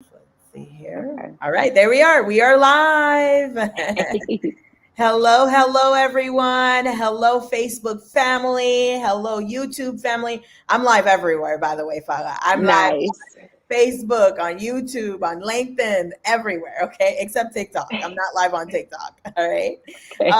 Let's see here. Okay. All right, there we are. We are live. Hello, hello, everyone. Hello, Facebook family. Hello, YouTube family. I'm live everywhere, by the way, Farah. I'm live Nice. Facebook, on YouTube, on LinkedIn, everywhere, okay, except TikTok. I'm not live on TikTok, all right? Okay.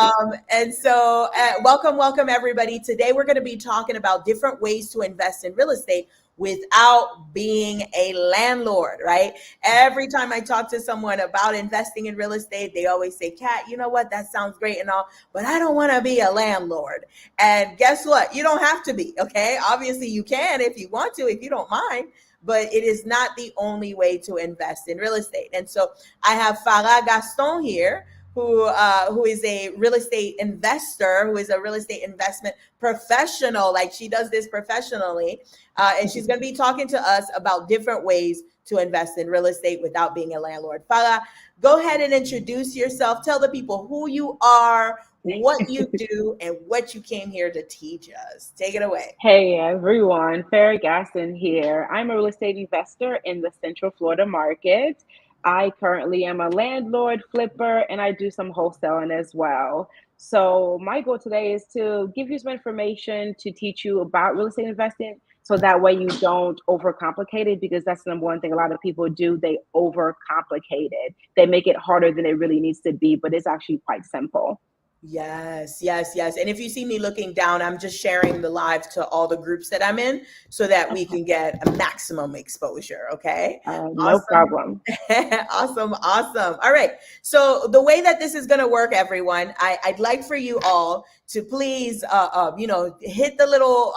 Welcome, everybody. Today we're going to be talking about different ways to invest in real estate without being a landlord, right? Every time I talk to someone about investing in real estate, they always say, Kat, you know what? That sounds great and all, but I don't want to be a landlord. And guess what? You don't have to be, okay? Obviously, you can if you want to, if you don't mind, but it is not the only way to invest in real estate. And so I have Farah Gaston here, who is a real estate investor, who is a real estate investment professional. Like, she does this professionally, and she's going to be talking to us about different ways to invest in real estate without being a landlord. Farah, go ahead and introduce yourself. Tell the people who you are, what you do, and what you came here to teach us. Take it away. Hey everyone, Farrah Gaston here. I'm a real estate investor in the Central Florida market. I currently am a landlord, flipper, and I do some wholesaling as well. So my goal today is to give you some information to teach you about real estate investing so that way you don't overcomplicate it, because that's the number one thing a lot of people do. They overcomplicate it. They make it harder than it really needs to be, but it's actually quite simple. Yes, yes, yes. And if you see me looking down, I'm just sharing the live to all the groups that I'm in so that we can get a maximum exposure. Okay. No Awesome. problem. Awesome. Awesome. All right. So the way that this is going to work, everyone, I'd like for you all to please, hit the little,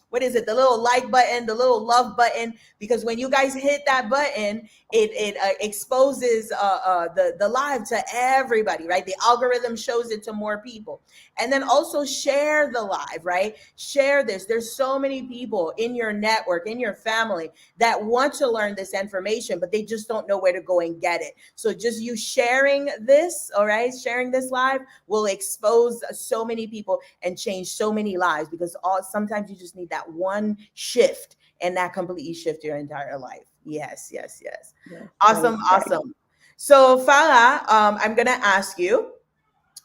what is it? The little like button, the little love button, because when you guys hit that button, it exposes the live to everybody, right? The algorithm shows it to more people. And then also share the live, right? Share this. There's so many people in your network, in your family, that want to learn this information, but they just don't know where to go and get it. So just you sharing this, all right, sharing this live will expose so many people and change so many lives, because sometimes you just need that one shift, and that completely shift your entire life. Yes, yes, yes. Yes, that Awesome, is right. awesome. So, Farah, I'm going to ask you,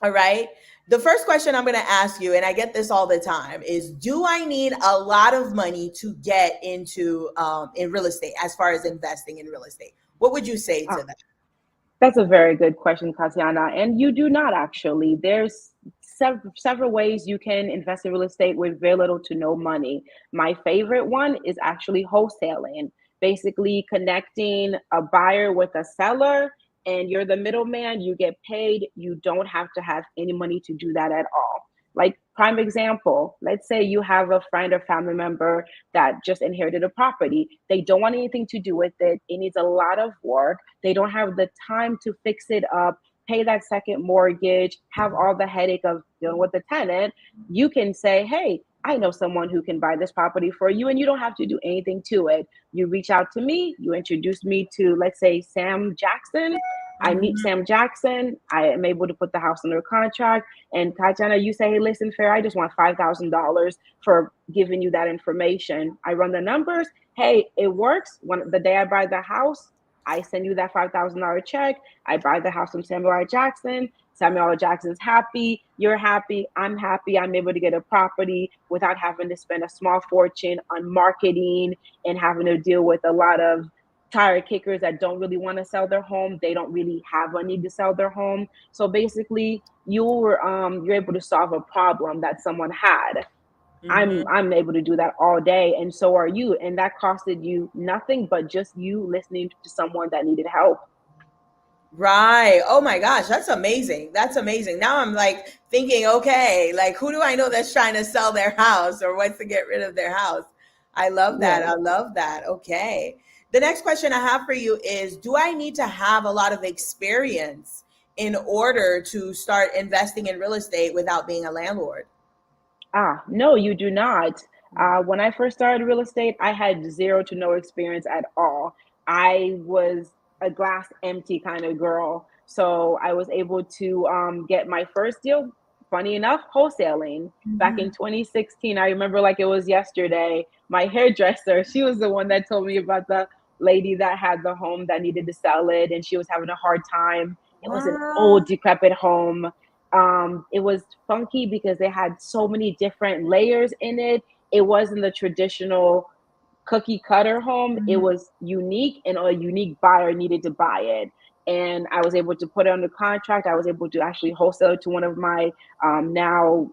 all right? The first question I'm going to ask you, and I get this all the time, is do I need a lot of money to get into in real estate as far as investing in real estate? What would you say to Ah, that? that's a very good question, Tatiana. And you do not actually. There's several ways you can invest in real estate with very little to no money. My favorite one is actually wholesaling, basically connecting a buyer with a seller, and you're the middleman, you get paid, you don't have to have any money to do that at all. Like, prime example, let's say you have a friend or family member that just inherited a property. They don't want anything to do with it. It needs a lot of work. They don't have the time to fix it up, pay that second mortgage, have all the headache of dealing with the tenant. You can say, hey, I know someone who can buy this property for you, and you don't have to do anything to it. You reach out to me, you introduce me to, let's say, Sam Jackson. I meet Mhm. Sam Jackson. I am able to put the house under contract. And Tatiana, you say, hey, listen, Fair, I just want $5,000 for giving you that information. I run the numbers. Hey, it works. When the day I buy the house, I send you that $5,000 check. I buy the house from Samuel L. Jackson. Samuel L. Jackson's happy. You're happy. I'm happy. I'm able to get a property without having to spend a small fortune on marketing and having to deal with a lot of tire kickers that don't really want to sell their home. They don't really have a need to sell their home. So basically, you're able to solve a problem that someone had. Mhm. I'm able to do that all day, and so are you. And that costed you nothing but just you listening to someone that needed help. Right. Oh my gosh, that's amazing. That's amazing. Now I'm like thinking, okay, like who do I know that's trying to sell their house or wants to get rid of their house? I love that. Yes. I love that. Okay. The next question I have for you is, do I need to have a lot of experience in order to start investing in real estate without being a landlord? No, you do not. When I first started real estate, I had zero to no experience at all. I was a glass empty kind of girl. So I was able to get my first deal, funny enough, wholesaling back in Mhm. 2016. I remember like it was yesterday. My hairdresser, she was the one that told me about the lady that had the home that needed to sell it, and she was having a hard time. It was an Wow. old, decrepit home. It was funky because they had so many different layers in it. It wasn't the traditional cookie cutter home. It Mhm. was unique, and a unique buyer needed to buy it. And I was able to put it under contract. I was able to actually wholesale it to one of my now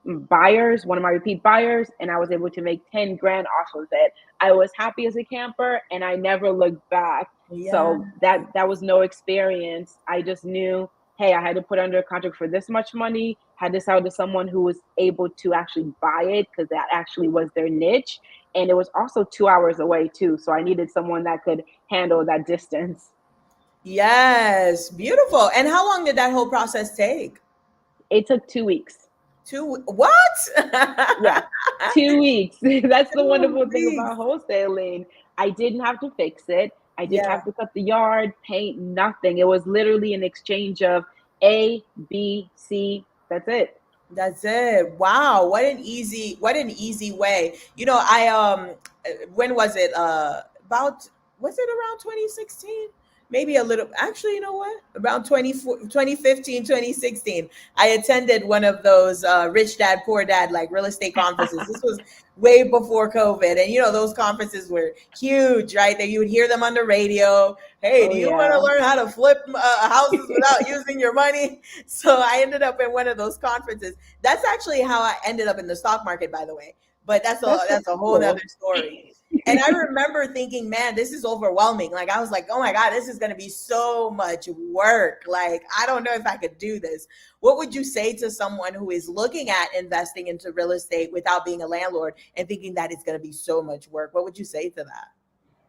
buyers, one of my repeat buyers, and I was able to make 10 grand off of it. I was happy as a camper and I never looked back. Yeah. So that was no experience. I just knew, hey, I had to put under a contract for this much money, had to sell to someone who was able to actually buy it because that actually was their niche. And it was also 2 hours away too. So I needed someone that could handle that distance. Yes. Beautiful. And how long did that whole process take? It took 2 weeks. What? Yeah, 2 weeks. That's the 2 wonderful thing weeks. about wholesaling. I didn't have to fix it. I didn't Yeah. have to cut the yard, paint, nothing. It was literally an exchange of A, B, C. That's it. That's it. Wow, what an easy way. I when was it? About was it around 2016? Maybe a little, actually, you know what? Around 2015, 2016. I attended one of those rich dad poor dad like real estate conferences. This was way before COVID, and those conferences were huge, right? That you would hear them on the radio. Hey, Oh do you want to yeah. learn how to flip houses without using your money? So I ended up in one of those conferences. That's actually how I ended up in the stock market, by the way. But that's a That's so that's a whole nother cool. story. And I remember thinking, man, this is overwhelming. Like I was like, oh my God, this is gonna be so much work. Like, I don't know if I could do this. What would you say to someone who is looking at investing into real estate without being a landlord and thinking that it's gonna be so much work? What would you say to that?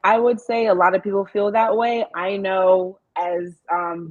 I would say a lot of people feel that way. I know as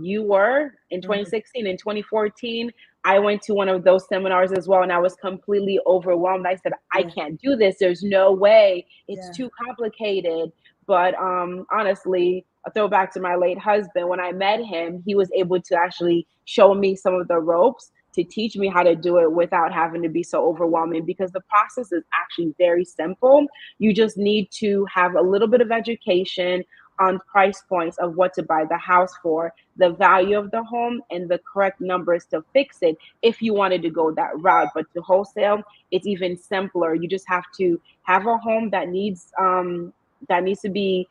you were in Mhm. 2016 and 2014, I went to one of those seminars as well, and I was completely overwhelmed. I said, I Yeah, can't do this. There's no way. It's yeah. too complicated. But honestly, a throwback to my late husband, when I met him, he was able to actually show me some of the ropes to teach me how to do it without having to be so overwhelming because the process is actually very simple. You just need to have a little bit of education on price points of what to buy the house for, the value of the home, and the correct numbers to fix it if you wanted to go that route. But to wholesale, it's even simpler. You just have to have a home that needs to be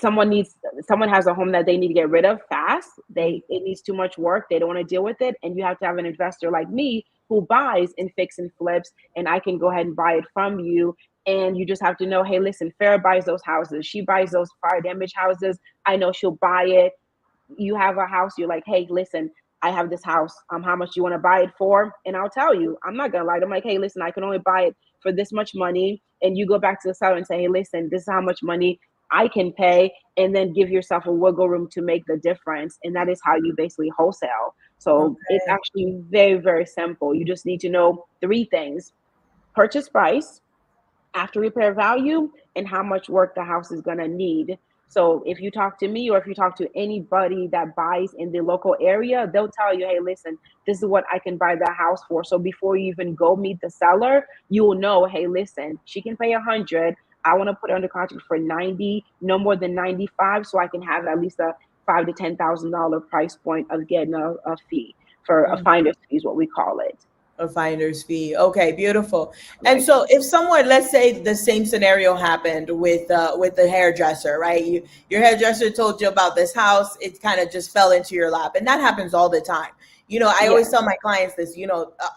someone has a home that they need to get rid of fast. Mhm. It needs too much work. They don't want to deal with it. And you have to have an investor like me who buys and fix and flips, and I can go ahead and buy it from you. And you just have to know, hey, listen, Farah buys those houses. She buys those fire damage houses. I know she'll buy it. You have a house, you're like, hey, listen, I have this house. How much do you want to buy it for? And I'll tell you, I'm not gonna lie. I'm like, hey, listen, I can only buy it for this much money. And you go back to the seller and say, hey, listen, this is how much money I can pay, and then give yourself a wiggle room to make the difference. And that is how you basically wholesale. So it's Okay. actually very, very simple. You just need to know three things: purchase price, after repair value, and how much work the house is going to need. So if you talk to me or if you talk to anybody that buys in the local area, they'll tell you, hey, listen, this is what I can buy the house for. So before you even go meet the seller, you will know, hey, listen, she can pay 100. I want to put it under contract for 90, no more than 95, so I can have at least a five to $10,000 price point of getting a fee for a finder's fee is what we call it. A finder's fee. Okay, beautiful. And Right. so, if someone, let's say, the same scenario happened with the hairdresser, right? Your hairdresser told you about this house, it kind of just fell into your lap, and that happens all the time. I always Yes, tell my clients this.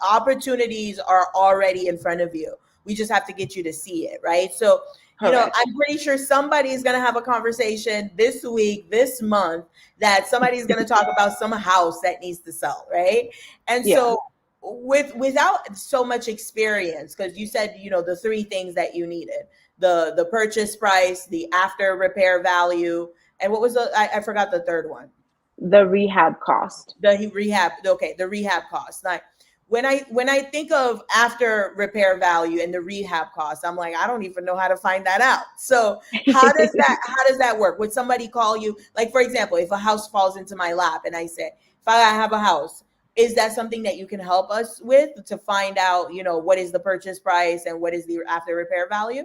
Opportunities are already in front of you. We just have to get you to see it, right? So, correct. I'm pretty sure somebody is going to have a conversation this week, this month, that somebody's going to talk about some house that needs to sell, right? And Yeah. so without so much experience, because you said the three things that you needed: the purchase price, the after repair value, and what was I forgot the third one. The rehab cost. The rehab. Okay, the rehab cost. Like, when I think of after repair value and the rehab cost, I'm like, I don't even know how to find that out. So how does that work? Would somebody call you, like, for example, if a house falls into my lap and I say, if I have a house, is that something that you can help us with to find out, what is the purchase price and what is the after repair value?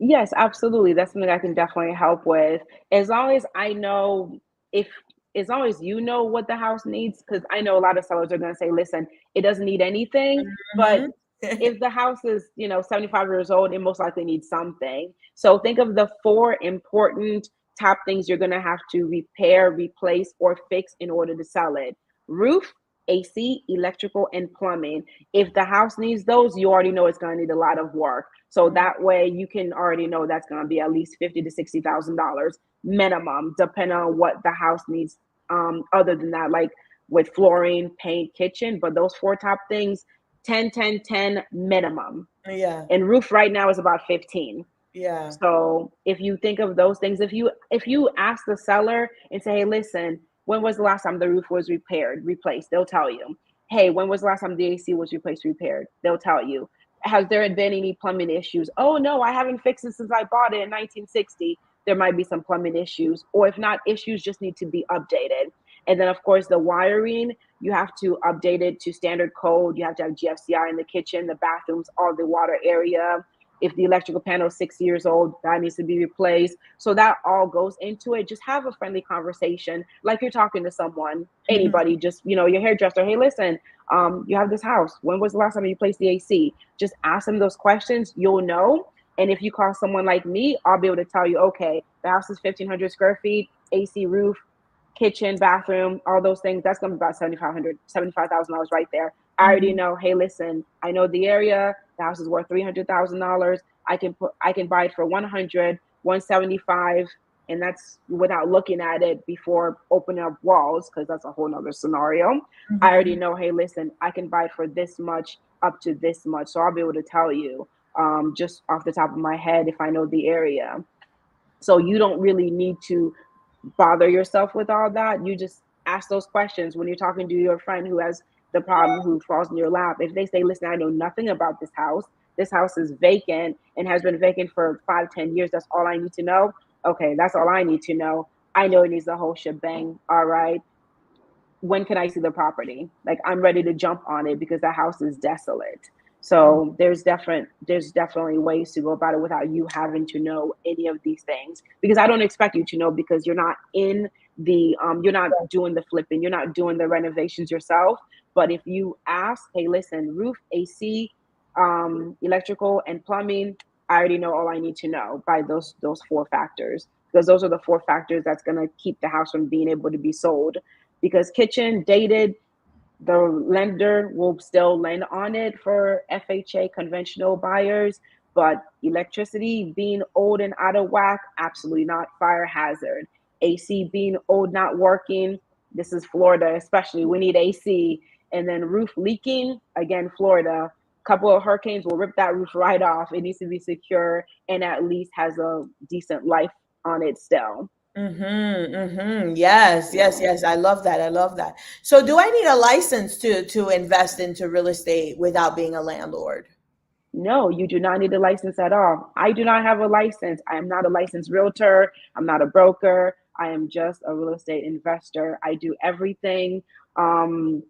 Yes, absolutely. That's something I can definitely help with. As long as I know if as long as you know what the house needs, because I know a lot of sellers are gonna say, listen, it doesn't need anything, but Mhm. if the house is, 75 years old, it most likely needs something. So think of the four important top things you're gonna have to repair, replace, or fix in order to sell it. Roof, AC, electrical, and plumbing. If the house needs those, you already know it's gonna need a lot of work. So that way you can already know that's going to be at least 50 to $60,000 minimum, depending on what the house needs. Other than that, like with flooring, paint, kitchen, but those four top things, 10, 10, 10 minimum. Yeah, And roof right now is about 15. yeah. So if you think of those things, if you ask the seller and say, hey, listen, when was the last time the roof was repaired, replaced? They'll tell you. Hey, when was the last time the AC was replaced, repaired? They'll tell you. Has there been any plumbing issues? Oh no, I haven't fixed it since I bought it in 1960. There might be some plumbing issues, or if not, issues just need to be updated. And then of course the wiring, you have to update it to standard code. You have to have GFCI in the kitchen, the bathrooms, all the water area. If the electrical panel is 6 years old, that needs to be replaced. So that all goes into it. Just have a friendly conversation, like you're talking to someone, Mhm. anybody. Just your hairdresser. Hey, listen, you have this house. When was the last time you placed the AC? Just ask them those questions. You'll know. And if you call someone like me, I'll be able to tell you, okay, the house is 1,500 square feet, AC roof, kitchen, bathroom, all those things. That's going to be about $75,000 right there. I already Mhm. know. Hey, listen, I know the area. The house is worth $300,000. I can buy it for 100, 175, and that's without looking at it before opening up walls, because that's a whole nother scenario. I already Mhm. know. Hey, listen, I can buy it for this much up to this much, so I'll be able to tell you just off the top of my head if I know the area. So you don't really need to bother yourself with all that. You just ask those questions when you're talking to your friend who has the problem, who falls in your lap. If they say, listen, I know nothing about this house is vacant and has been vacant for 5, 10 years, that's all I need to know. Okay, that's all I need to know. I know it needs the whole shebang. All right, when can I see the property? Like I'm ready to jump on it because the house is desolate. So there's definitely ways to go about it without you having to know any of these things, because I don't expect you to know, because you're not in the you're not doing the flipping, you're not doing the renovations yourself. But if you ask, hey, listen, roof, AC, electrical, and plumbing, I already know all I need to know by those four factors, because those are the four factors that's going to keep the house from being able to be sold. Because kitchen dated, the lender will still lend on it for FHA conventional buyers, but electricity being old and out of whack, absolutely not. Fire hazard. AC being old, not working. This is Florida, especially. We need AC. And then roof leaking, again, Florida. Couple of hurricanes will rip that roof right off. It needs to be secure and at least has a decent life on it still. Mhm. Mhm. Yes, yes, Yeah. yes. I love that. I love that. So do I need a license to invest into real estate without being a landlord? No, you do not need a license at all. I do not have a license. I am not a licensed realtor. I'm not a broker. I am just a real estate investor. I do everything um,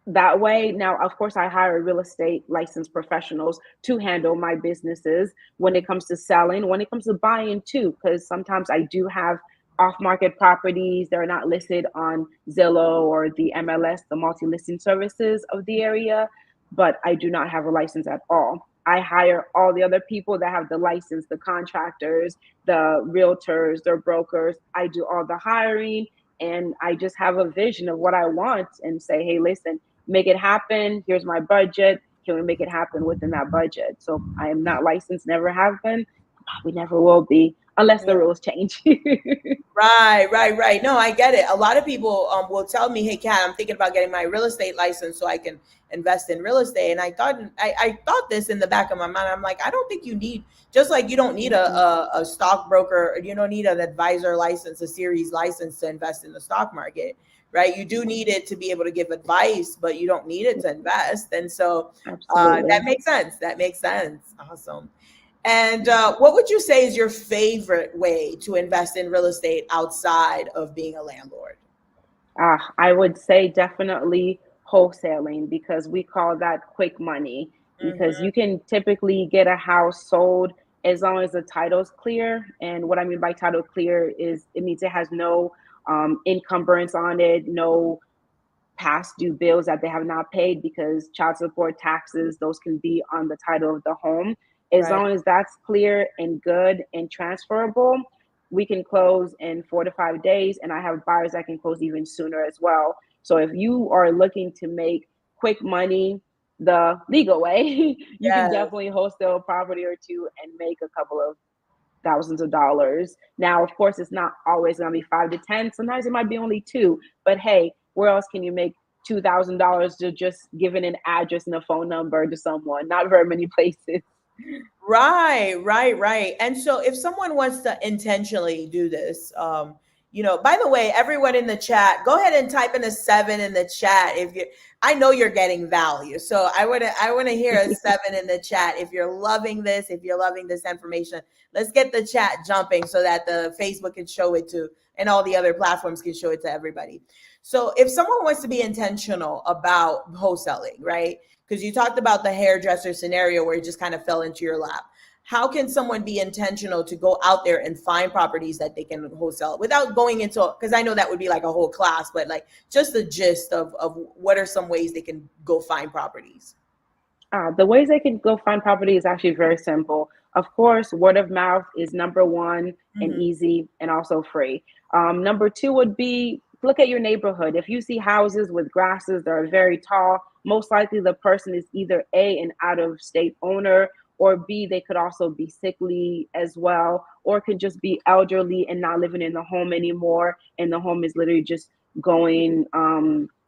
that way. Now, of course, I hire real estate licensed professionals to handle my businesses when it comes to selling, when it comes to buying too, because sometimes I do have off market properties. They're not listed on Zillow or the MLS, the multi listing services of the area, but I do not have a license at all. I hire all the other people that have the license, the contractors, the realtors, the brokers. I do all the hiring, and I just have a vision of what I want and say, hey, listen, make it happen. Here's my budget. Can we make it happen within that budget? So I am not licensed, never have been, probably never will be unless the rules change. Right, right, right. No, I get it. A lot of people will tell me, "Hey, Kat, I'm thinking about getting my real estate license so I can invest in real estate." And I thought this in the back of my mind. I'm like, I don't think you need, just like you don't need Mhm. a stockbroker, you don't need an advisor license, a series license to invest in the stock market, right? You do need it to be able to give advice, but you don't need it to invest. And so that Absolutely. makes sense. That makes sense. Awesome. And what would you say is your favorite way to invest in real estate outside of being a landlord? I would say definitely wholesaling, because we call that quick money. Because Hmm. you can typically get a house sold as long as the title's clear. And what I mean by title clear is it means it has no encumbrance on it, no past due bills that they have not paid, because child support, taxes, those can be on the title of the home. As Right. long as that's clear and good and transferable, we can close in 4 to 5 days. And I have buyers that can close even sooner as well. So if you are looking to make quick money the legal way, you can Yes. definitely wholesale a property or two and make a couple of thousands of dollars. Now, of course, it's not always going to be 5 to 10. Sometimes it might be only two. But hey, where else can you make $2,000 to just giving an address and a phone number to someone? Not very many places. Right, right, right. And so if someone wants to intentionally do this, by the way, everyone in the chat, go ahead and type in a 7 in the chat if you I know you're getting value. So I want to hear a 7 in the chat if you're loving this, if you're loving this information. Let's get the chat jumping so that the Facebook can show it to and all the other platforms can show it to everybody. So if someone wants to be intentional about wholesaling, right? Because you talked about the hairdresser scenario where it just kind of fell into your lap. How can someone be intentional to go out there and find properties that they can wholesale without going into, because I know that would be like a whole class, but like just the gist of what are some ways they can go find properties? The ways they can go find property is actually very simple. Of course, word of mouth is number one, and Hmm. easy and also free. Number two would be look at your neighborhood. If you see houses with grasses that are very tall, most likely the person is either A, an out of state owner, or B, they could also be sickly as well, or could just be elderly and not living in the home anymore. And the home is literally just going,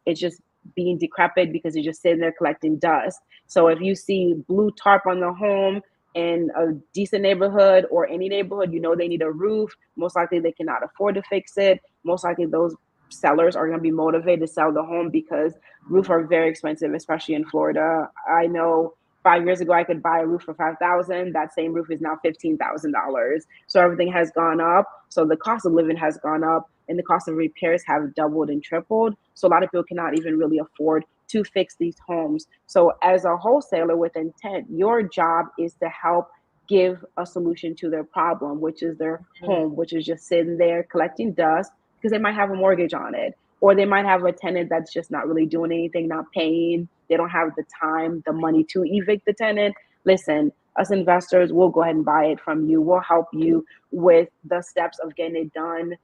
it's just being decrepit because it's just sitting there collecting dust. So if you see blue tarp on the home in a decent neighborhood or any neighborhood, you know they need a roof. Most likely they cannot afford to fix it. Most likely those sellers are going to be motivated to sell the home because roofs are very expensive, especially in Florida. I know 5 years ago I could buy a roof for 5,000. That same roof is now $15,000. So everything has gone up. So the cost of living has gone up, and the cost of repairs have doubled and tripled. So a lot of people cannot even really afford to fix these homes. So, as a wholesaler with intent, your job is to help give a solution to their problem, which is their home, which is just sitting there collecting dust because they might have a mortgage on it, or they might have a tenant that's just not really doing anything, not paying. They don't have the time, the money to evict the tenant. Listen, us investors will go ahead and buy it from you. We'll help you with the steps of getting it done.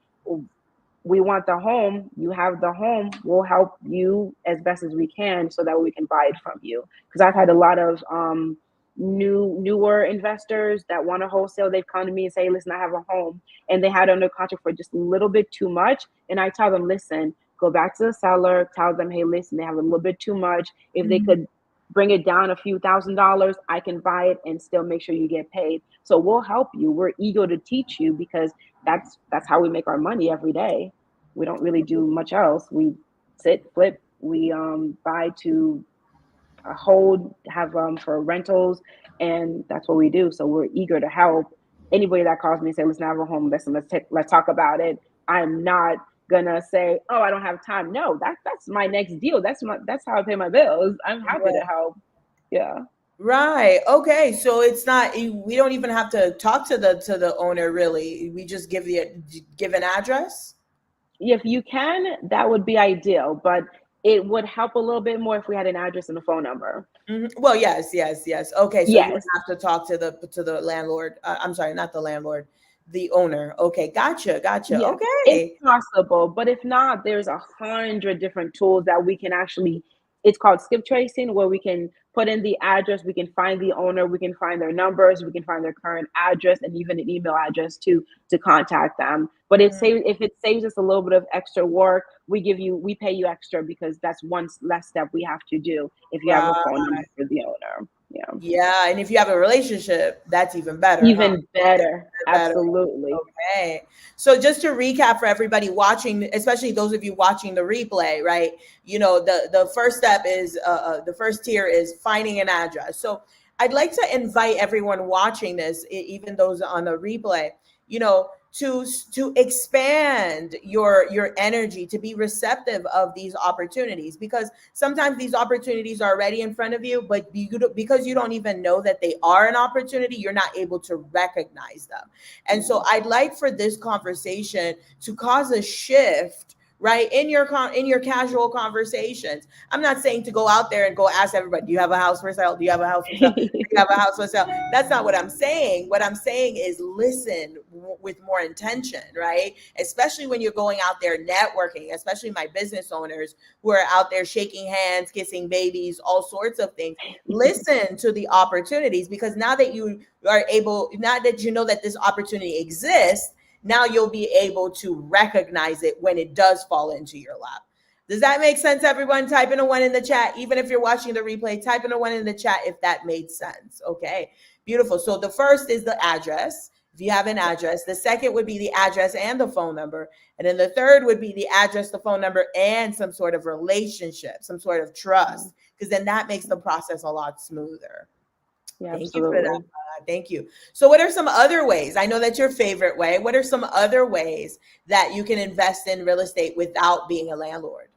We want the home, you have the home, we'll help you as best as we can so that we can buy it from you. Because I've had a lot of newer investors that want to wholesale. They've come to me and say, listen, I have a home, and they had it under contract for just a little bit too much. And I tell them, listen, go back to the seller, tell them, hey, listen, they have a little bit too much. If they Hmm. could bring it down a few $1,000s, I can buy it and still make sure you get paid. So we'll help you. We're eager to teach you because that's how we make our money every day. We don't really do much else. We sit, flip, we buy to hold, have for rentals, and that's what we do. So we're eager to help anybody that calls me and say, "Listen, I have a home. Listen, let's talk about it." I'm not gonna say, "Oh, I don't have time." No, that's my next deal. That's how I pay my bills. I'm happy to help. Yeah. Right. Okay. So it's not we don't even have to talk to the owner really. We just give an address. If you can, that would be ideal, but it would help a little bit more if we had an address and a phone number. Mhm. Well, yes, yes, yes. Okay, so you would Yes. have to talk to the landlord. I'm sorry, not the landlord, the owner. Okay, gotcha, gotcha. Yes, it's Okay. possible, but if not, there's 100 different tools that we can actually. It's called skip tracing, where we can put in the address, we can find the owner, we can find their numbers, we can find their current address, and even an email address to contact them. But if it saves us a little bit of extra work, we pay you extra because that's one less step we have to do if you have a Right. phone number for the owner. Yeah, Yeah, and if you have a relationship, that's even better, huh? even better. Better. Absolutely. Okay. So just to recap for everybody watching, especially those of you watching the replay, right? The first step is the first tier is finding an address. So I'd like to invite everyone watching this, even those on the replay. You know, to expand your energy, to be receptive of these opportunities, because sometimes these opportunities are already in front of you, but because you don't even know that they are an opportunity, you're not able to recognize them. And so I'd like for this conversation to cause a shift, right, in your casual conversations. I'm not saying to go out there and go ask everybody, do you have a house for sale? Do you have a house for sale? Do you have a house for sale? That's not what I'm saying. What I'm saying is listen with more intention, right? Especially when you're going out there networking, especially my business owners who are out there shaking hands, kissing babies, all sorts of things. Listen to the opportunities, because now that you are able, now that you know that this opportunity exists, now you'll be able to recognize it when it does fall into your lap. Does that make sense, everyone? Type in a one in the chat. Even if you're watching the replay, type in a one in the chat if that made sense. Okay, beautiful. So the first is the address. If you have an address, the second would be the address and the phone number. And then the third would be the address, the phone number, and some sort of relationship, some sort of trust, because then that makes the process a lot smoother. Yeah, Thank you for that. absolutely. Thank you. So, what are some other ways? I know that's your favorite way. What are some other ways that you can invest in real estate without being a landlord?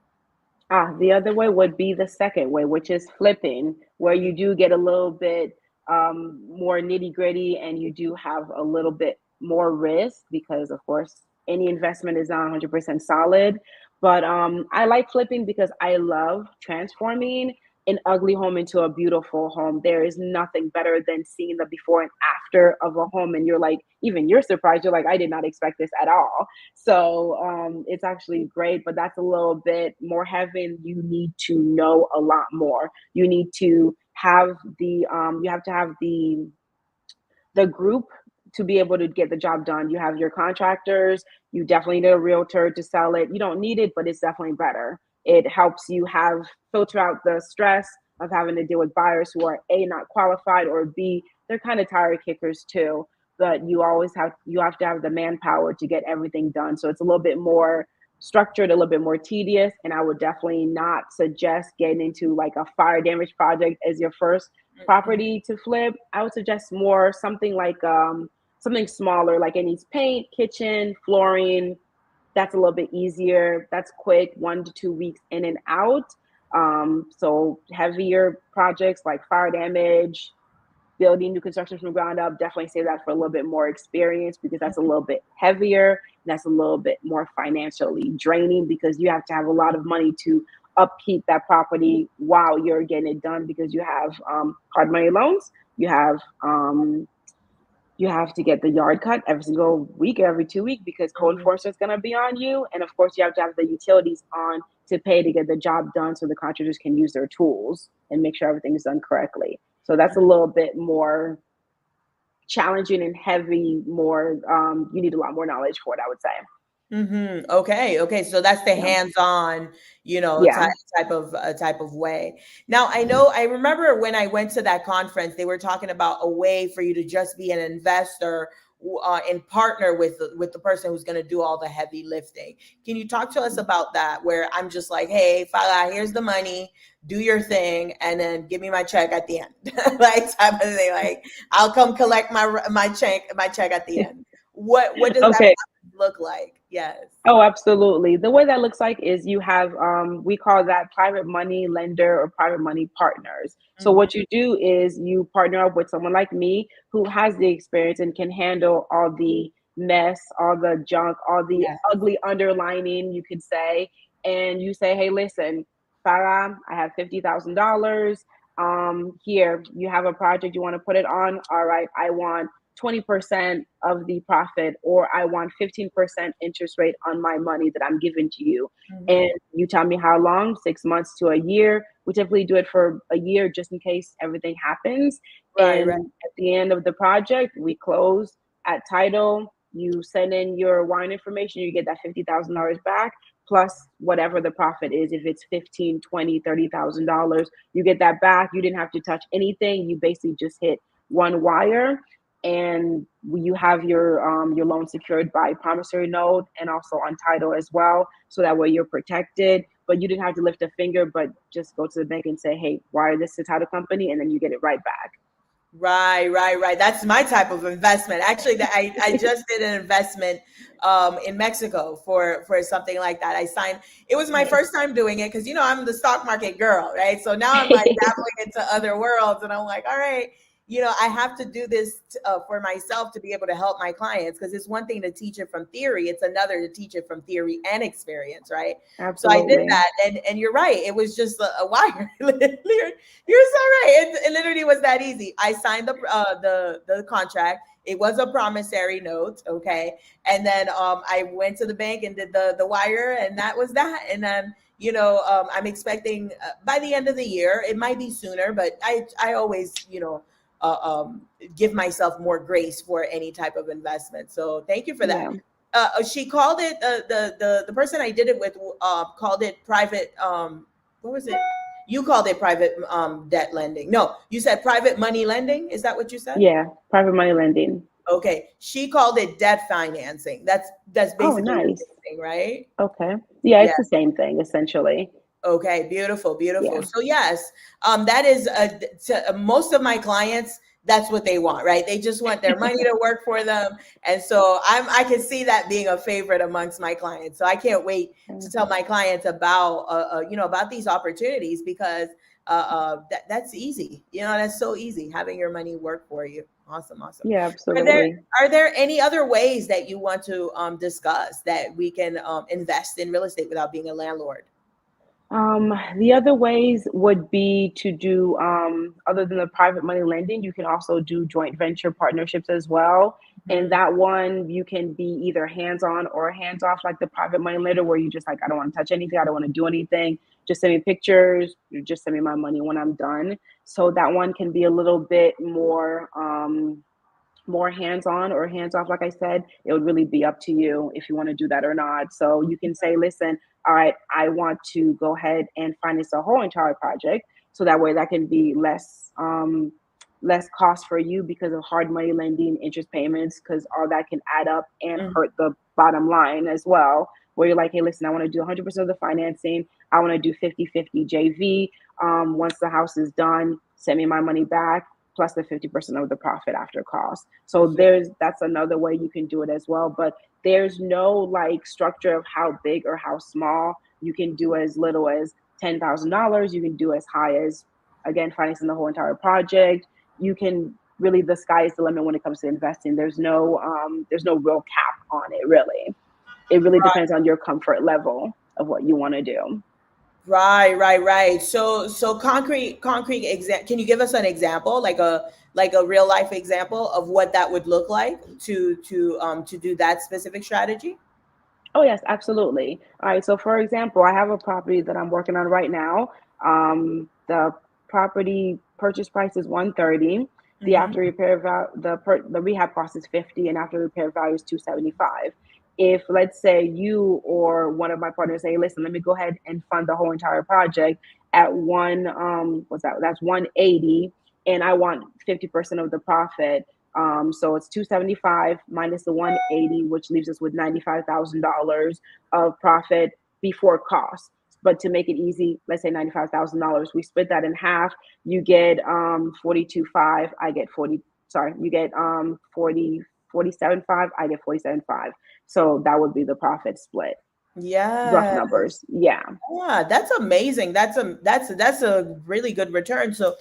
The other way would be the second way, which is flipping, where Mhm. you do get a little bit more nitty gritty and you do have a little bit more risk because, of course, any investment is not 100% solid. But I like flipping because I love transforming an ugly home into a beautiful home. There is nothing better than seeing the before and after of a home. And you're like, even you're surprised. You're like, I did not expect this at all. So it's actually great, but that's a little bit more heavy. You need to know a lot more. You need to have you have to have the group to be able to get the job done. You have your contractors, you definitely need a realtor to sell it. You don't need it, but it's definitely better. It helps you have filter out the stress of having to deal with buyers who are A, not qualified, or B, they're kind of tire kickers too. But you have to have the manpower to get everything done. So it's a little bit more structured, a little bit more tedious. And I would definitely not suggest getting into like a fire damage project as your first property to flip. I would suggest more something like something smaller, like it needs paint, kitchen, flooring. That's a little bit easier. That's quick, 1 to 2 weeks in and out. So heavier projects like fire damage, building new construction from the ground up, definitely say that for a little bit more experience because that's a little bit heavier. And that's a little bit more financially draining because you have to have a lot of money to upkeep that property while you're getting it done because you have hard money loans, you have you have to get the yard cut every single week, every 2 weeks, because code Mhm. enforcement is going to be on you. And of course, you have to have the utilities on to pay to get the job done so the contractors can use their tools and make sure everything is done correctly. So that's a little bit more challenging and heavy, more, you need a lot more knowledge for it, I would say. Okay. Okay. So that's the Yeah. hands-on, Yeah. type of way. Now, I know. I remember when I went to that conference, they were talking about a way for you to just be an investor and partner with the person who's going to do all the heavy lifting. Can you talk to us about that? Where I'm just like, hey, Fala, here's the money, do your thing, and then give me my check at the end, like type of thing. Like I'll come collect my check at the end. What does that Okay. look like? Yes. Oh, absolutely. The way that looks like is you have, we call that private money lender or private money partners. So Mhm. what you do is you partner up with someone like me who has the experience and can handle all the mess, all the junk, all the Yes. ugly underlining, you could say. And you say, hey, listen, Farah, I have $50,000. Here, you have a project you want to put it on. All right, I want 20% of the profit, or I want 15% interest rate on my money that I'm giving to you. Mhm. And you tell me how long, 6 months to a year. We typically do it for a year just in case everything happens. Right, right. And at the end of the project, we close at title. You send in your wine information, you get that $50,000 back plus whatever the profit is. If it's 15, 20, $30,000, you get that back. You didn't have to touch anything. You basically just hit one wire and you have your loan secured by promissory note and also on title as well, so that way you're protected. But you didn't have to lift a finger, but just go to the bank and say, "Hey, wire this to title company," and then you get it right back. Right. That's my type of investment. Actually, I just did an investment in Mexico for something like that. I signed. It was my Nice. first time doing it because I'm the stock market girl, right? So now I'm like dabbling into other worlds, and I'm like, all right, I have to do this for myself to be able to help my clients, because it's one thing to teach it from theory, it's another to teach it from theory and experience, right? So I did Absolutely. that, and you're right. It was just a wire. You're so right. It literally was that easy. I signed the contract. It was a promissory note, okay, and then I went to the bank and did the wire, and that was that. And then I'm expecting by the end of the year. It might be sooner, but I always uh, um, give myself more grace for any type of investment. So thank you for that. Yeah. She called it the person I did it with called it private. What was it? You called it private debt lending. No, you said private money lending. Is that what you said? Yeah. Private money lending. Okay. She called it debt financing. That's Oh, basically the nice. same thing, right? Okay. Yeah, Yeah. it's the same thing essentially. Okay, beautiful, beautiful. Yeah. So yes, that is to most of my clients. That's what they want, right? They just want their money to work for them, and so I can see that being a favorite amongst my clients. So I can't wait to tell my clients about about these opportunities, because that's easy. That's so easy, having your money work for you. Awesome, awesome. Yeah, Are there absolutely. are there any other ways that you want to discuss that we can invest in real estate without being a landlord? The other ways would be to do, other than the private money lending, you can also do joint venture partnerships as well. And Mhm. that one, you can be either hands on or hands off, like the private money lender, where you just like, I don't want to touch anything, I don't want to do anything. Just send me pictures, you just send me my money when I'm done. So that one can be a little bit more hands on or hands off. Like I said, it would really be up to you if you want to do that or not. So you can say, listen, all right, I want to go ahead and finance the whole entire project. So that way that can be less cost for you because of hard money lending, interest payments, because all that can add up and Mhm. hurt the bottom line as well. Where you're like, hey, listen, I want to do 100% of the financing. I want to do 50-50 JV. Once the house is done, send me my money back plus the 50% of the profit after cost. So that's another way you can do it as well. But there's no like structure of how big or how small. You can do as little as $10,000. You can do as high as, again, financing the whole entire project. You can really, the sky is the limit when it comes to investing. There's no real cap on it really. It really depends on your comfort level of what you want to do. Right. So concrete can you give us an example, like a real life example of what that would look like to do that specific strategy? Oh, yes, absolutely. All right. So, for example, I have a property that I'm working on right now. The property purchase price is 130. The Hmm. after repair the rehab cost is 50, and after repair value is 275. If let's say you or one of my partners say, "Listen, let me go ahead and fund the whole entire project at what's that? That's 180, and I want 50% of the profit." So it's 275 minus the 180, which leaves us with $95,000 of profit before cost. But to make it easy, let's say $95,000. We split that in half. You get 42.5. I get 40. Sorry, you get 47.5. I get 47.5. So that would be the profit split. Rough Yeah. numbers. Yeah. Yeah, that's amazing. That's a really good return. So,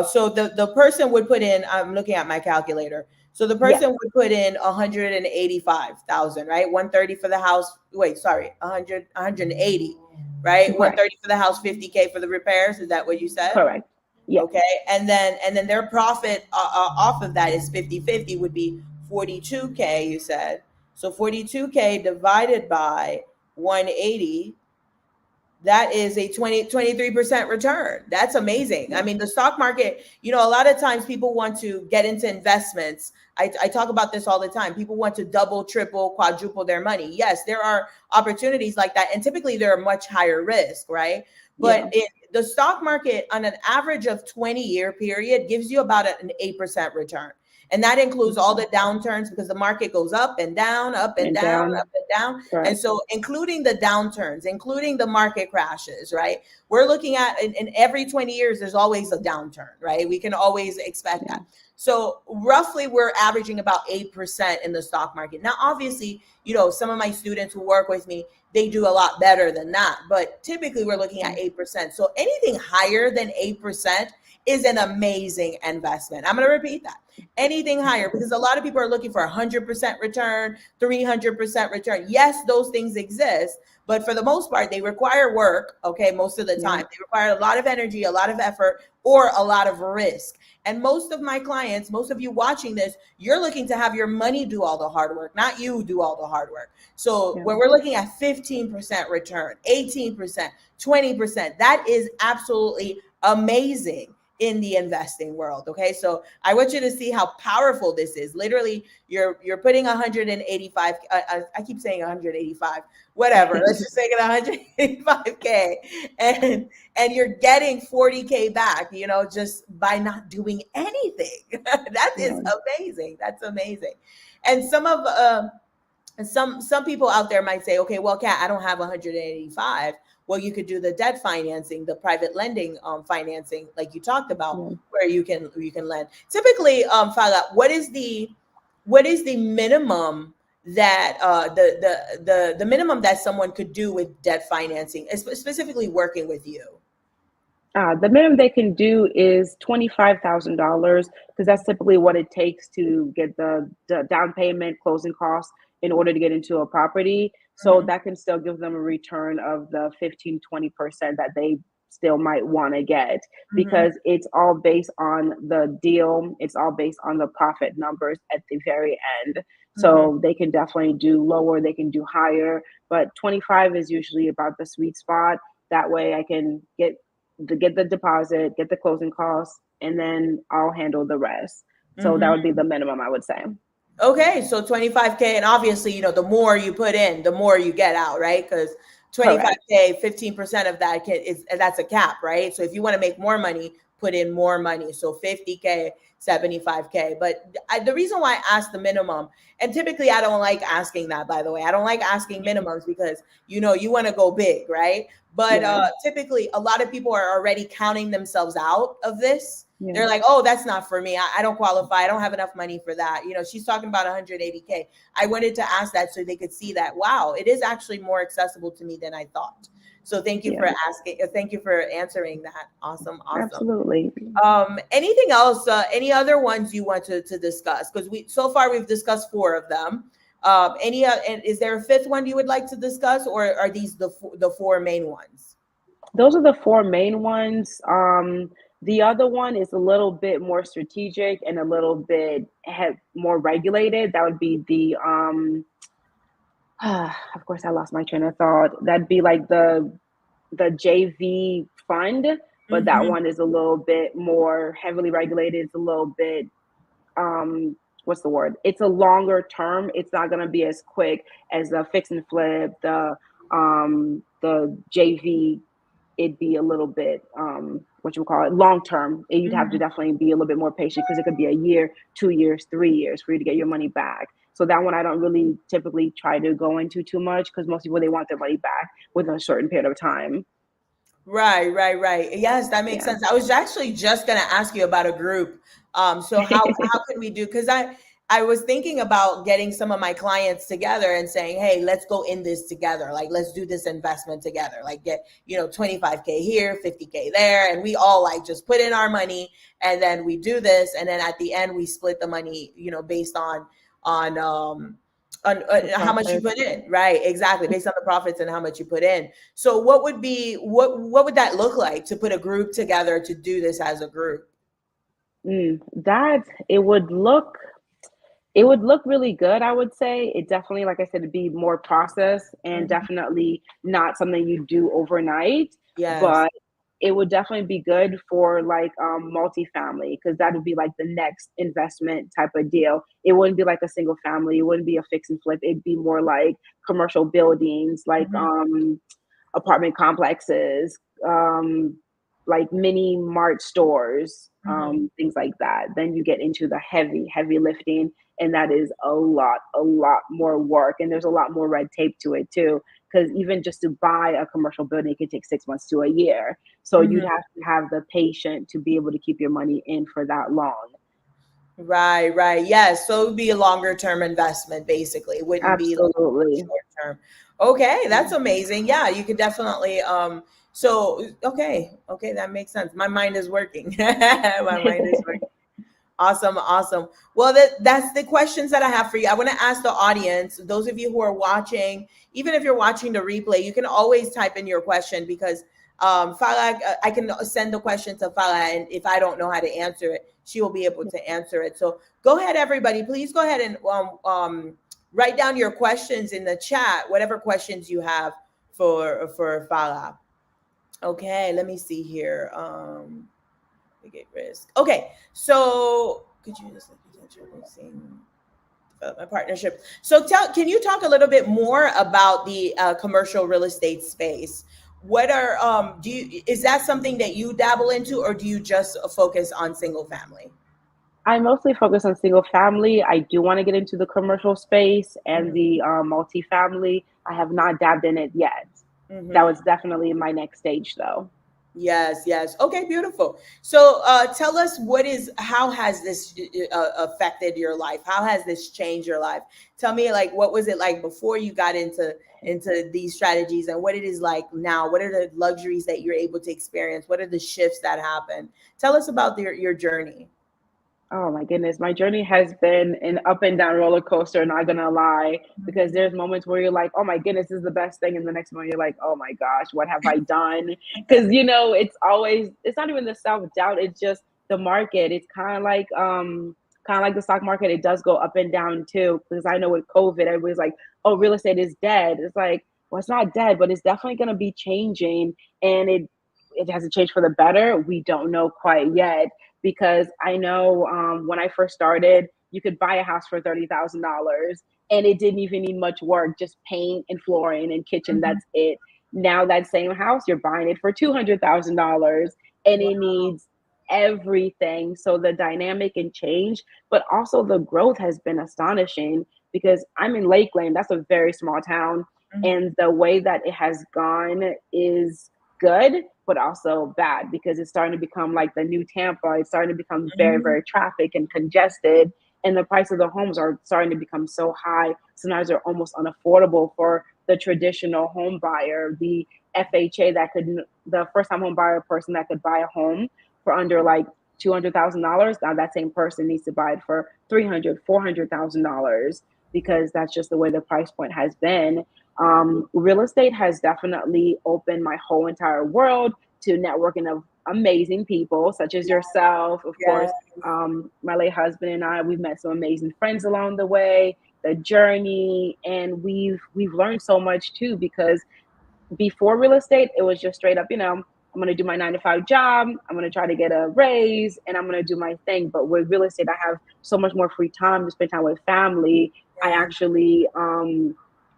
so the person would put in. I'm looking at my calculator. So the Yeah. person would put in 185,000, right? 130 for the house. Wait, sorry, 180, right? Right. 130 for the house, 50K for the repairs. Is that what you said? Correct. Yes. Okay, and then their profit off of that is 50/50 would be 42K. You said so. 42K divided by 180, that is a 23% return. That's amazing. I Yeah. mean, the stock market, a lot of times people want to get into investments. I talk about this all the time. People want to double, triple, quadruple their money. Yes, there are opportunities like that, and typically they're a much higher risk, right? Yeah. The stock market on an average of 20-year period gives you about an 8% return. And that includes all the downturns because the market goes up and down, up and And down, down. up and down. And Correct. so, including the downturns, including the market crashes, right? We're looking at in every 20 years, there's always a downturn, right? We can always expect Yeah. that. So, roughly, we're averaging about 8% in the stock market. Now, obviously, some of my students who work with me, they do a lot better than that. But typically, we're looking at 8%. So, anything higher than 8% is an amazing investment. I'm going to repeat that. Anything higher, because a lot of people are looking for 100% return, 300% return. Yes, those things exist, but for the most part, they require work. Okay, most of the Yeah. time, they require a lot of energy, a lot of effort, or a lot of risk. And most of my clients, most of you watching this, you're looking to have your money do all the hard work, not you do all the hard work. So Yeah. when we're looking at 15% return, 18%, 20%, that is absolutely amazing in the investing world. Okay, so I want you to see how powerful this is. Literally, you're putting 185. I keep saying 185. Whatever. Let's just make it 185K, and you're getting 40K back. Just by not doing anything. That is Yeah. amazing. That's amazing. And some people out there might say, okay, well, Kat, I don't have 185. Well, you could do the debt financing, the private lending financing, like you talked about, Yeah. where you can lend. Typically, Fala, what is the minimum that the minimum that someone could do with debt financing, specifically working with you? The minimum they can do is $25,000 because that's typically what it takes to get the down payment, closing costs in order to get into a property. So Hmm. that can still give them a return of the 15-20% that they still might want to get Hmm. because it's all based on the deal. It's all based on the profit numbers at the very end. Hmm. So they can definitely do lower, they can do higher, but 25 is usually about the sweet spot. That way I can get the deposit, get the closing costs, and then I'll handle the rest. So that would Hmm. be the minimum, I would say. Okay, so 25K, and obviously, the more you put in, the more you get out, right? Because Correct. 25K, 15% of that is that's a cap, right? So if you want to make more money, put in more money. So 50K, 75K. But the reason why I asked the minimum, and typically I don't like asking that, by the way. I don't like asking minimums because you want to go big, right? But Yeah. typically a lot of people are already counting themselves out of this. Yeah. They're like, oh, that's not for me. I don't qualify. I don't have enough money for that. She's talking about 180K. I wanted to ask that so they could see that, wow, it is actually more accessible to me than I thought. So thank you for Yeah. asking. Thank you for answering that. Awesome. Awesome. Absolutely. Anything else? Any other ones you want to discuss? Because so far we've discussed four of them. And is there a fifth one you would like to discuss, or are these the four main ones? Those are the four main ones. The other one is a little bit more strategic and a little bit more regulated. That would be of course, I lost my train of thought. That'd be like the JV fund, but that Mm-hmm. one is a little bit more heavily regulated. It's a little bit what's the word? It's a longer term. It's not going to be as quick as the fix and flip, the JV. It'd be a little bit what you would call it long term. You'd have to Mm-hmm. definitely be a little bit more patient because it could be a year, 2 years, 3 years for you to get your money back. So that one I don't really typically try to go into too much because most people they want their money back within a certain period of time. Right, right, right. Yes, that makes Yeah. sense. I was actually just going to ask you about a group. So how could we do? Because I was thinking about getting some of my clients together and saying, hey, let's go in this together. Like, let's do this investment together. Like, get 25K here, 50K there, and we all like just put in our money, and then we do this, and then at the end we split the money, based on The how much you profit. put in. Right, exactly, based on the profits and how much you put in. So what would that look like to put a group together to do this as a group? That it would look really good, I would say. It definitely, like I said, it'd be more process and Mhm. definitely not something you do overnight, Yes. but it would definitely be good for like multifamily because that would be like the next investment type of deal. It wouldn't be like a single family, it wouldn't be a fix and flip. It'd be more like commercial buildings, like Mhm. apartment complexes, um, like mini mart stores, Mhm. things like that. Then you get into the heavy lifting, and that is a lot more work, and there's a lot more red tape to it too. Because even just to buy a commercial building, it could take 6 months to a year. So you'd Mhm. have to have the patience to be able to keep your money in for that long. Right, right. Yes. So it would be a longer term investment, basically. It wouldn't be like Absolutely. short term. Okay, that's amazing. Yeah, you could definitely so okay, okay, that makes sense. My mind is working. My mind is working. Awesome, awesome. Well, that's the questions that I have for you. I want to ask the audience, those of you who are watching, even if you're watching the replay, you can always type in your question because Farah, I can send the question to Farah, and if I don't know how to answer it, she will be able to answer it. So go ahead, everybody. Please go ahead and write down your questions in the chat, whatever questions you have for Farah. Okay, let me see here. Mitigate risk. Okay, so could you just development partnership? So can you talk a little bit more about the commercial real estate space? What are do you is that something that you dabble into, or do you just focus on single family? I mostly focus on single family. I do want to get into the commercial space and Mhm. the multifamily. I have not dabbed in it yet. That Mhm. was definitely my next stage, though. Yes, yes. Okay, beautiful. So, tell us how has this affected your life? How has this changed your life? Tell me, like, what was it like before you got into these strategies, and what it is like now? What are the luxuries that you're able to experience? What are the shifts that happen? Tell us about your journey. Oh my goodness, my journey has been an up and down roller coaster, not gonna lie, because Mhm. there's moments where you're like, oh my goodness, this is the best thing. And the next moment you're like, oh my gosh, what have I done? Because it's not even the self-doubt, it's just the market. It's kind of like the stock market, it does go up and down too. Because I know with COVID, everybody's like, oh, real estate is dead. It's like, well, it's not dead, but it's definitely gonna be changing. And it hasn't changed for the better. We don't know quite yet because I know when I first started, you could buy a house for $30,000 and it didn't even need much work, just paint and flooring and kitchen. Mhm. That's it. Now that same house, you're buying it for $200,000 and it Wow. needs everything. So the dynamic and change, but also the growth has been astonishing because I'm in Lakeland. That's a very small town. Mhm. And the way that it has gone is good, but also bad because it's starting to become like the new Tampa. It's starting to become very, Mhm. very traffic and congested. And the price of the homes are starting to become so high. Sometimes they're almost unaffordable for the traditional home buyer, the FHA the first time home buyer person that could buy a home for under like $200,000. Now that same person needs to buy it for $300,000, $400,000 because that's just the way the price point has been. Real estate has definitely opened my whole entire world to networking of amazing people, such as yourself, of course. Yes. My late husband and I, we've met some amazing friends along the way, the journey, and we've learned so much too because before real estate, it was just straight up, I'm going to do my 9 to 5 job. I'm going to try to get a raise and I'm going to do my thing. But with real estate, I have so much more free time to spend time with family. I Yeah. actually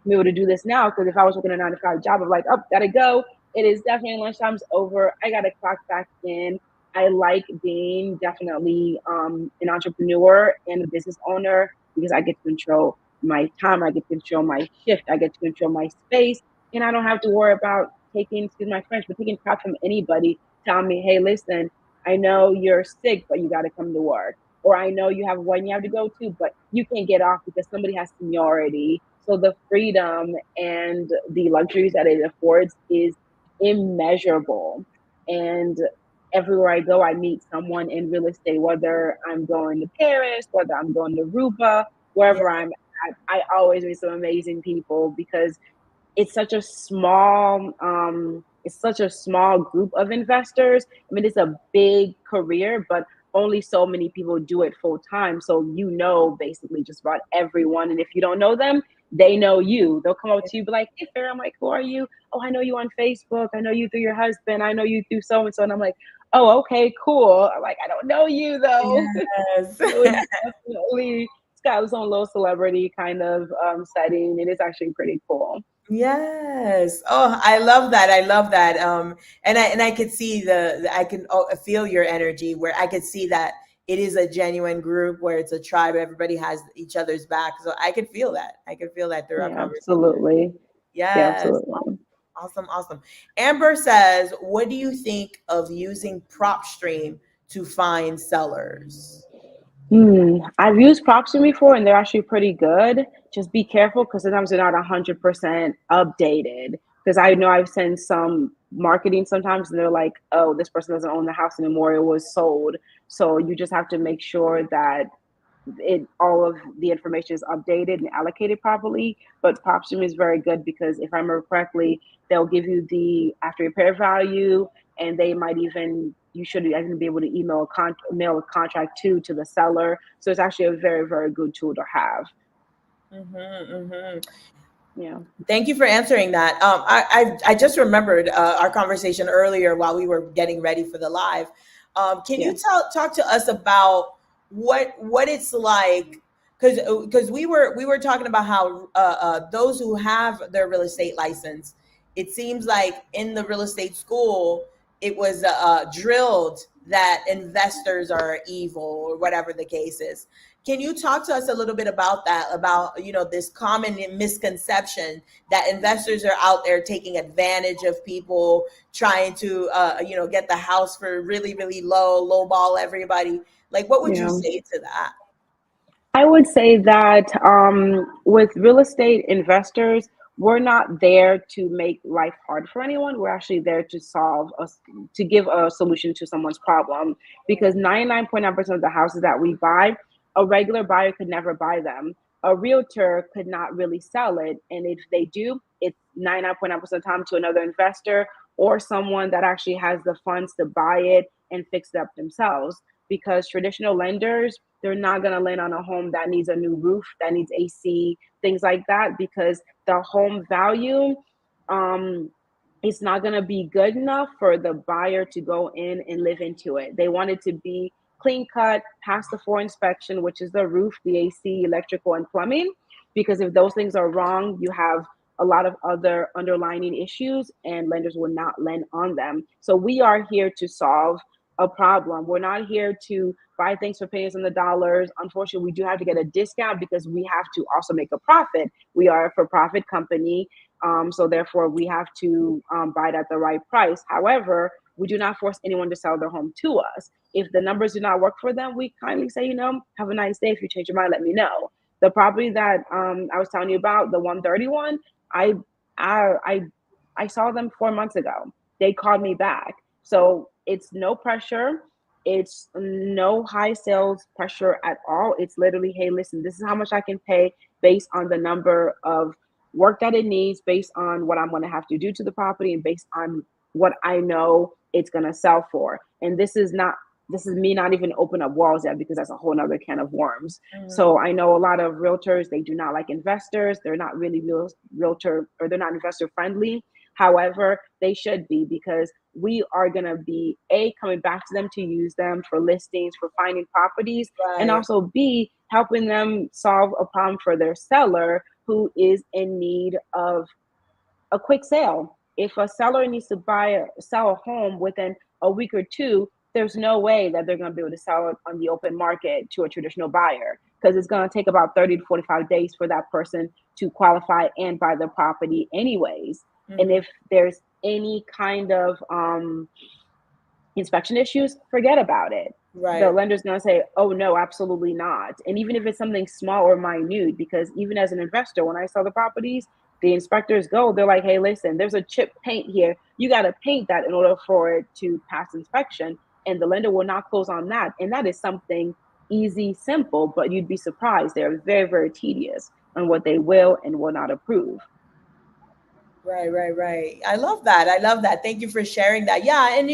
be able to do this now because if I was working a 9 to 5 job, I'm like, oh, gotta go. It is definitely lunchtime's over. I gotta clock back in. I like being definitely an entrepreneur and a business owner because I get to control my time, I get to control my shift, I get to control my space, and I don't have to worry about excuse my French, but taking crap from anybody telling me, hey, listen, I know you're sick, but you got to come to work. Or I know you have a wedding you have to go to, but you can't get off because somebody has seniority. So the freedom and the luxuries that it affords is immeasurable. And everywhere I go, I meet someone in real estate, whether I'm going to Paris, whether I'm going to Aruba, Yeah. wherever I'm at, I always meet some amazing people because it's such a small group of investors. I mean, it's a big career, but only so many people do it full time. So basically just about everyone. And if you don't know them, they know you. They'll come up to you, be like, "Hey, Farrah," I'm like, "Who are you?" "Oh, I know you on Facebook. I know you through your husband. I know you through so and so." And I'm like, "Oh, okay, cool." I'm like, "I don't know you though." Yes. So it's got its own little celebrity kind of setting. It is actually pretty cool. Yes. Oh, I love that. I love that. And I could see I can feel your energy where I could see that it is a genuine group where it's a tribe. Everybody has each other's back. So I could feel that. I could feel that through our Yeah, conversation. absolutely. Yeah, Yes. absolutely. Awesome. Awesome. Amber says, what do you think of using prop stream to find sellers? I've used Proxy before and they're actually pretty good. Just be careful because sometimes they're not 100% updated. Because I know I've sent some marketing sometimes and they're like, oh, this person doesn't own the house anymore. It was sold. So you just have to make sure that it all of the information is updated and allocated properly. But PropStream is very good because if I remember correctly, they'll give you the after repair value, and they might even you should even be able to mail a contract to the seller. So it's actually a very very good tool to have. Mm-hmm, mm-hmm. Yeah, Thank you for answering that. I just remembered our conversation earlier while we were getting ready for the live. Can yeah, you talk to us about what it's like? Because we were talking about how those who have their real estate license, it seems like in the real estate school it was drilled that investors are evil or whatever the case is. Can you talk to us a little bit about that? About this common misconception that investors are out there taking advantage of people, trying to get the house for really really low ball everybody. Like, what would you yeah. say to that? I would say that with real estate investors, we're not there to make life hard for anyone. We're actually there to to give a solution to someone's problem. Because 99.9% of the houses that we buy, a regular buyer could never buy them. A realtor could not really sell it. And if they do, it's 99.9% of the time to another investor or someone that actually has the funds to buy it and fix it up themselves. Because traditional lenders, they're not going to lend on a home that needs a new roof, that needs AC, things like that, because the home value um, is not going to be good enough for the buyer to go in and live into it. They want it to be clean cut, pass the four inspection, which is the roof, the AC, electrical, and plumbing. Because if those things are wrong, you have a lot of other underlying issues, and lenders will not lend on them. So we are here to solve a problem. We're not here to buy things for pennies on the dollars. Unfortunately, we do have to get a discount because we have to also make a profit. We are a for-profit company, so therefore we have to buy it at the right price. However, we do not force anyone to sell their home to us. If the numbers do not work for them, we kindly say, have a nice day. If you change your mind, let me know. The property that I was telling you about, the 131, I I I, I saw them 4 months ago. They called me back. So it's no pressure. It's no high sales pressure at all. It's literally, hey, listen, this is how much I can pay based on the number of work that it needs, based on what I'm going to have to do to the property, and based on what I know it's going to sell for. And this is me not even open up walls yet because that's a whole nother can of worms. Mhm. So I know a lot of realtors, they do not like investors. They're not really realtor, or they're not investor friendly. However, they should be, because we are going to be A, coming back to them to use them for listings, for finding properties, and Right. also B, helping them solve a problem for their seller who is in need of a quick sale. If a seller needs to sell a home within a week or two, there's no way that they're going to be able to sell it on the open market to a traditional buyer, because it's going to take about 30 to 45 days for that person to qualify and buy the property anyways. And Hmm. if there's any kind of inspection issues, forget about it. The Right. lender's going to say, oh, no, absolutely not. And even if it's something small or minute, because even as an investor, when I sell the properties, the inspectors go, they're like, hey, listen, there's a chip paint here. You got to paint that in order for it to pass inspection. And the lender will not close on that. And that is something easy, simple, but you'd be surprised. They're very, very tedious on what they will and will not approve. Right, right, right. I love that. I love that. Thank you for sharing that. Yeah, and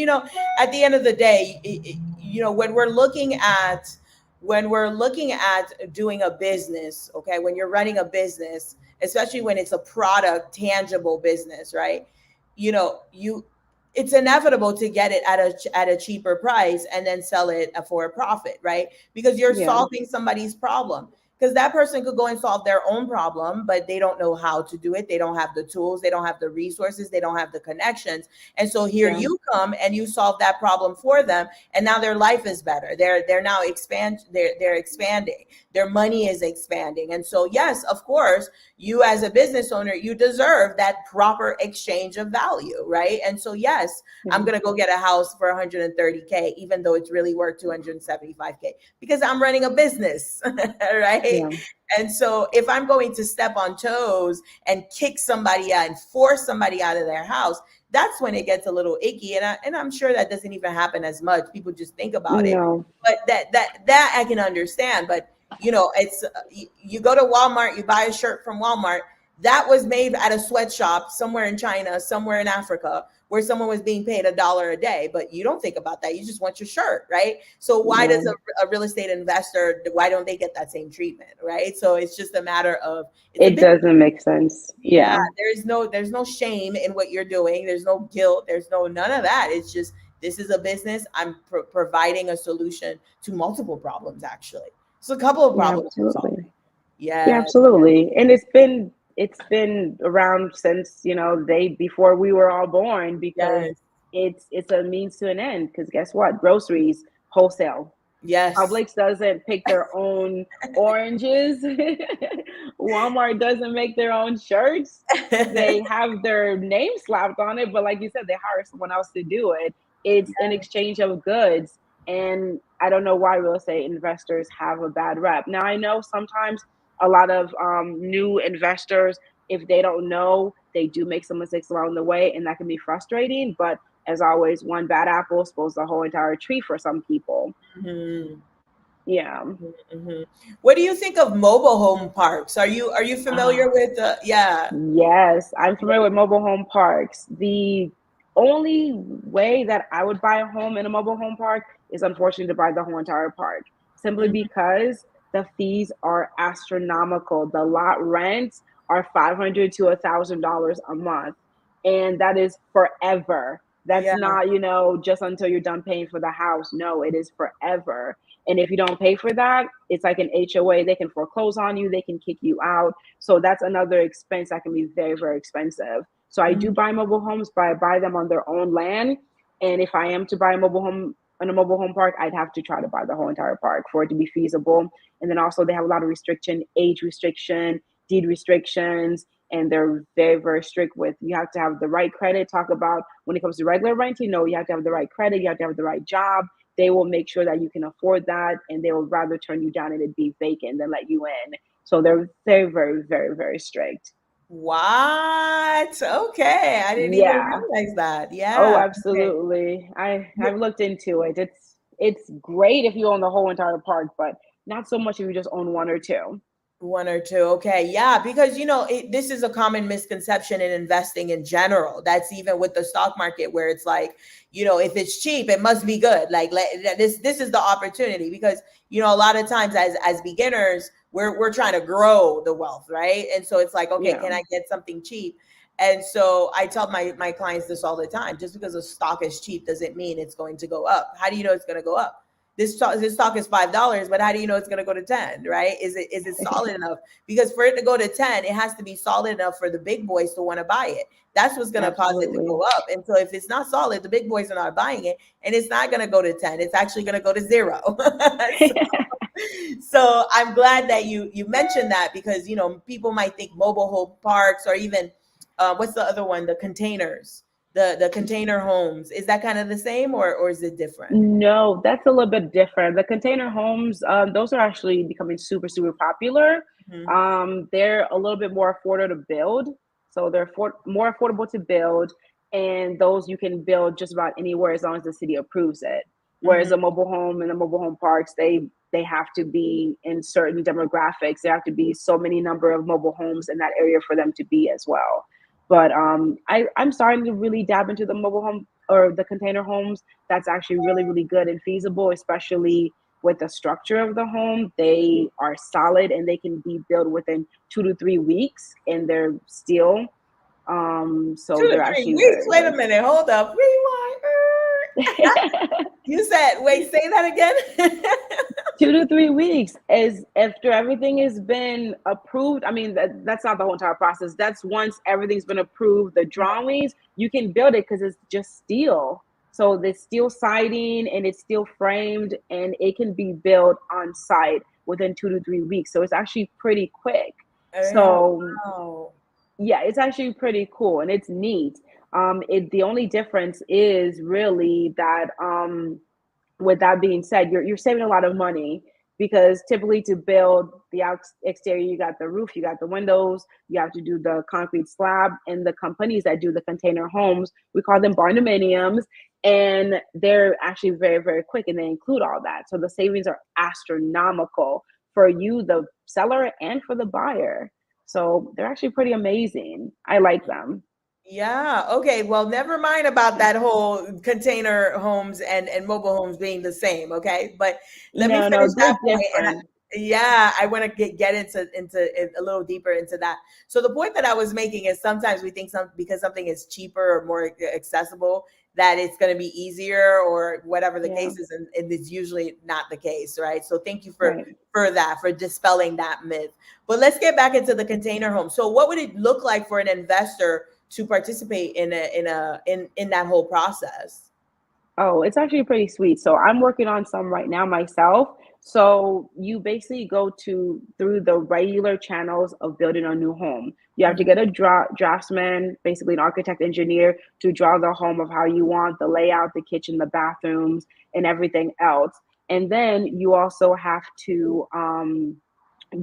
at the end of the day, when we're looking at doing a business, okay, when you're running a business, especially when it's a product, tangible business, right? You it's inevitable to get it at a cheaper price and then sell it for a profit, right? Because you're Yeah, solving somebody's problem. because that person could go and solve their own problem, but they don't know how to do it. They don't have the tools, they don't have the resources, they don't have the connections. And so here Yeah. you come and you solve that problem for them, and now their life is better. They're now they're expanding. Their money is expanding. And so yes, of course, you as a business owner, you deserve that proper exchange of value, right? And so yes, I'm Yeah. going to go get a house for 130K even though it's really worth 275K, because I'm running a business, right? Yeah. And so if I'm going to step on toes and kick somebody out and force somebody out of their house, that's when it gets a little icky. And I'm sure that doesn't even happen as much. People just think about it. No. But that I can understand. But it's you go to Walmart, you buy a shirt from Walmart that was made at a sweatshop somewhere in China, somewhere in Africa, where someone was being paid $1 a day. But you don't think about that. You just want your shirt, right? So why Yeah. does a real estate investor, why don't they get that same treatment, right? So it's just a matter of, it's a It bit. doesn't make sense. Yeah, Yeah. there's no shame in what you're doing. There's no guilt. There's no none of that. It's just, this is a business. I'm providing a solution to multiple problems. Actually, it's a couple of Yeah, problems I'm absolutely. solving. Yeah, Yes, absolutely. And it's been around since, they before we were all born, because yes, it's a means to an end. Because guess what? Groceries, wholesale. yes, Publix doesn't pick their own oranges. Walmart doesn't make their own shirts. They have their name slapped on it, but like you said, they hire someone else to do it. It's an exchange of goods. And I don't know why real estate investors have a bad rep. Now, I know sometimes a lot of new investors, if they don't know, they do make some mistakes along the way, and that can be frustrating. But as always, one bad apple spoils the whole entire tree for some people. hmm, Yeah. hmm. What do you think of mobile home parks? Are you familiar Ah, with? Yeah. yes, I'm familiar with mobile home parks. The only way that I would buy a home in a mobile home park is unfortunately to buy the whole entire park, simply Mhm. because the fees are astronomical. The lot rents are $500 to $1,000 a month, and that is forever. That's Yeah. not, just until you're done paying for the house. No, it is forever. And if you don't pay for that, it's like an HOA. They can foreclose on you, they can kick you out. So that's another expense that can be very, very expensive. So I do Mhm. buy mobile homes, but I buy them on their own land. And if I am to buy a mobile home in a mobile home park, I'd have to try to buy the whole entire park for it to be feasible. And then also they have a lot of restriction, age restriction, deed restrictions, and they're very, very strict with, you have to have the right credit. Talk about when it comes to regular renting, no, you have to have the right credit, you have to have the right job. They will make sure that you can afford that, and they will rather turn you down and it be vacant than let you in. So they're very, very, very, very strict. What? Okay, I didn't even Yeah. realize that. Oh, Yeah. Okay. absolutely. I've looked into it. It's great if you own the whole entire park, but not so much if you just own one or two. One or two. Okay. Yeah. Because, this is a common misconception in investing in general. That's even with the stock market, where it's like, if it's cheap, it must be good. Like, this is the opportunity, because, a lot of times as beginners, we're trying to grow the wealth. Right. And so it's like, okay, Yeah, can I get something cheap? And so I tell my clients this all the time: just because a stock is cheap doesn't mean it's going to go up. How do you know it's going to go up? This stock is $5, but how do you know it's going to go to 10? Right? Is it solid enough? Because for it to go to 10, it has to be solid enough for the big boys to want to buy it. That's what's going to cause it to absolutely. go up. And so if it's not solid, the big boys are not buying it, and it's not going to go to 10. It's actually going to go to zero. So I'm glad that you mentioned that, because people might think mobile home parks, or even what's the other one, the containers, the container homes. Is that kind of the same, or is it different? No, that's a little bit different. The container homes, those are actually becoming super, super popular. Mhm. They're a little bit more affordable to build. So they're more affordable to build, and those you can build just about anywhere as long as the city approves it. Whereas Mhm. a mobile home and the mobile home parks, they have to be in certain demographics. There have to be so many number of mobile homes in that area for them to be as well. But I'm starting to really dab into the mobile home or the container homes. That's actually really, really good and feasible, especially with the structure of the home. They are solid and they can be built within 2 to 3 weeks, and they're steel. Two So to they're three actually weeks. very, Wait a very minute. Hold up. Rewind. good. You said, wait, say that again. 2 to 3 weeks is after everything has been approved. I mean, that's not the whole entire process. That's once everything's been approved, the drawings, you can build it because it's just steel. So the steel siding and it's steel framed and it can be built on site within 2 to 3 weeks. So it's actually pretty quick. Oh, So wow. yeah, it's actually pretty cool and it's neat. The only difference is really that with that being said, you're saving a lot of money because typically to build the exterior, you got the roof, you got the windows, you have to do the concrete slab, and the companies that do the container homes, we call them barndominiums, and they're actually very, very quick, and they include all that. So the savings are astronomical for you, the seller, and for the buyer. So they're actually pretty amazing. I like them. Yeah. Okay. Well, never mind about that whole container homes and mobile homes being the same. Okay. But let me No, no, finish they're that point. different. Yeah, I want to get into it a little deeper into that. So the point that I was making is sometimes we think because something is cheaper or more accessible that it's going to be easier or whatever the Yeah, case is, and it's usually not the case, right? So thank you right. for that, for dispelling that myth. But let's get back into the container home. So what would it look like for an investor to participate in that whole process? Oh, it's actually pretty sweet. So I'm working on some right now myself. So you basically go to through the regular channels of building a new home. You have to Mhm. get a draftsman, basically an architect engineer, to draw the home of how you want the layout, the kitchen, the bathrooms, and everything else. And then you also have to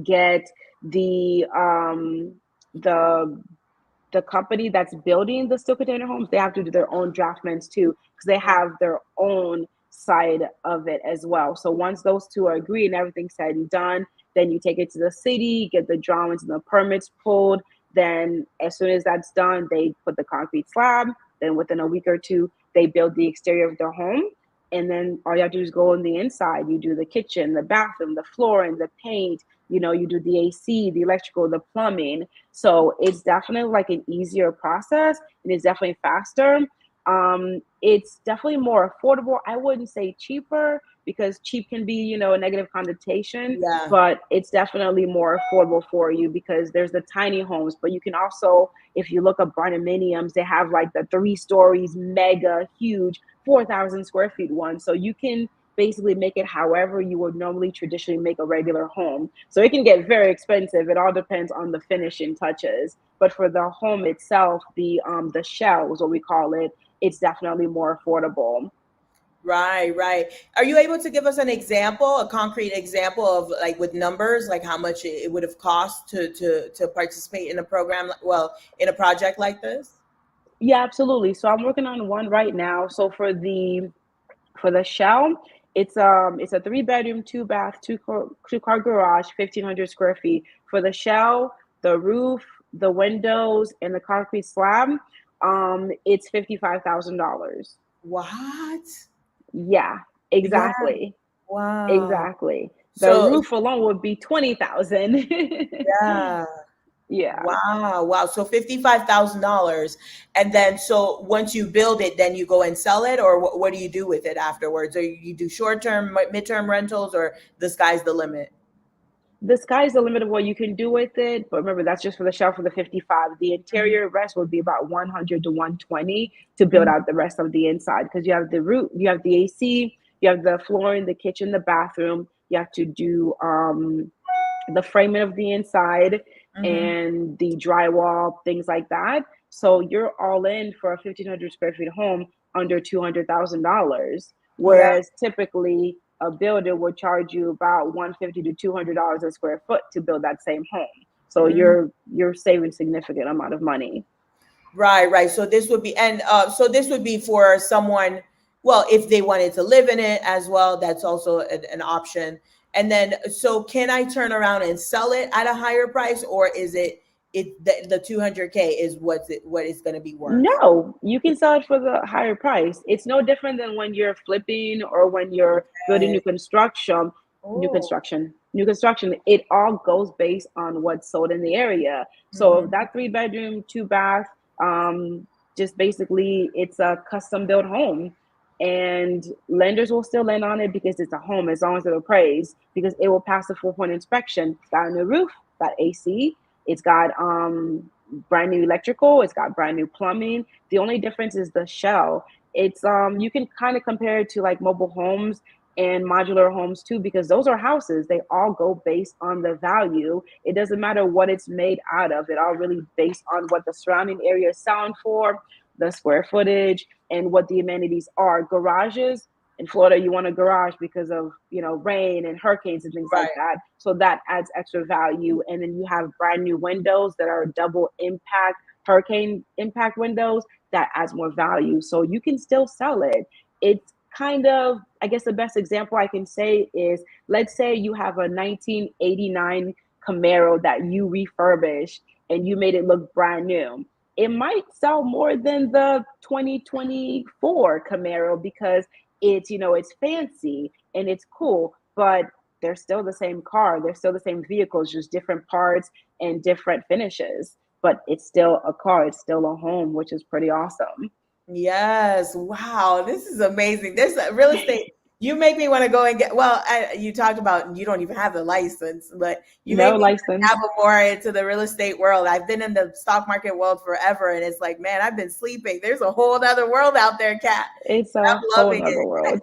get the um, the the company that's building the steel container homes, they have to do their own draftments too, because they have their own side of it as well. So once those two are agreed and everything's said and done, then you take it to the city, get the drawings and the permits pulled. Then as soon as that's done, they put the concrete slab. Then within a week or two, they build the exterior of the home. And then all you have to do is go on the inside. You do the kitchen, the bathroom, the floor, and the paint. You do the AC, the electrical, the plumbing. So it's definitely like an easier process and it's definitely faster. It's definitely more affordable. I wouldn't say cheaper because cheap can be, a negative connotation, Yeah. but it's definitely more affordable for you because there's the tiny homes, but you can also, if you look up barndominiums, they have like the 3 stories, mega huge, 4,000 square feet one. So you can basically make it however you would normally traditionally make a regular home. So it can get very expensive. It all depends on the finishing touches. But for the home itself, the shell is what we call it. It's definitely more affordable. Right, right. Are you able to give us an example, a concrete example of like with numbers, like how much it would have cost to participate in a program, well, in a project like this? Yeah, absolutely. So I'm working on one right now. So for the shell, it's a 3 bedroom, 2 bath, two car garage, 1,500 square feet. For the shell, the roof, the windows, and the concrete slab, it's $55,000. What? Yeah, Yeah. exactly. Wow. Exactly. The So roof alone would be 20,000. yeah. Yeah. Wow, wow. So $55,000. And then so once you build it, then you go and sell it, or what do you do with it afterwards? Or you do short term, midterm rentals, or the sky's the limit? The sky's the limit of what you can do with it, but remember that's just for the shell for the 55. The Mhm, interior rest would be about 100 to 120 to build mhm. out the rest of the inside because you have the roof, you have the AC, you have the flooring, the kitchen, the bathroom. You have to do the framing of the inside Mhm. and the drywall, things like that. So you're all in for a 1,500 square feet home under $200,000. Yeah. Whereas typically a builder would charge you about 150 to $200 a square foot to build that same home. So Mm. you're saving significant amount of money. Right, right. So this would be, and so this would be for someone, well, if they wanted to live in it as well, that's also an option. And then, so can I turn around and sell it at a higher price, or is the 200K is what it's going to be worth? No, you can sell it for the higher price. It's no different than when you're flipping or when you're building Okay. Oh. New construction. It all goes based on what's sold in the area. So Mhm. that 3 bedroom, 2 bath, just basically it's a custom built home. and lenders will still lend on it because it's a home as long as it's appraised, because it will pass the 4-point inspection. It's got a new roof, got AC, it's got brand new electrical, it's got brand new plumbing. The only difference is the shell. It's you can kind of compare it to like mobile homes and modular homes too, because those are houses. They all go based on the value. It doesn't matter what it's made out of. It all really based on what the surrounding area is selling for, the square footage, and what the amenities are. Garages in Florida, you want a garage because of, rain and hurricanes and things like Right. that. So that adds extra value. And then you have brand new windows that are double impact, hurricane impact windows, that adds more value. So you can still sell it. It's kind of, I guess the best example I can say is, let's say you have a 1989 Camaro that you refurbished and you made it look brand new. It might sell more than the 2024 Camaro because it's fancy and it's cool, but they're still the same car. They're still the same vehicles, just different parts and different finishes. But it's still a car. It's still a home, which is pretty awesome. Yes. Wow. This is amazing. This real estate. You make me want to go and get. Well, you talked about you don't even have the license, but you made No me license. dabble more into the real estate world. I've been in the stock market world forever, and it's like, man, I've been sleeping. There's a whole other world out there, Kat. It's I'm a whole loving nother it. world.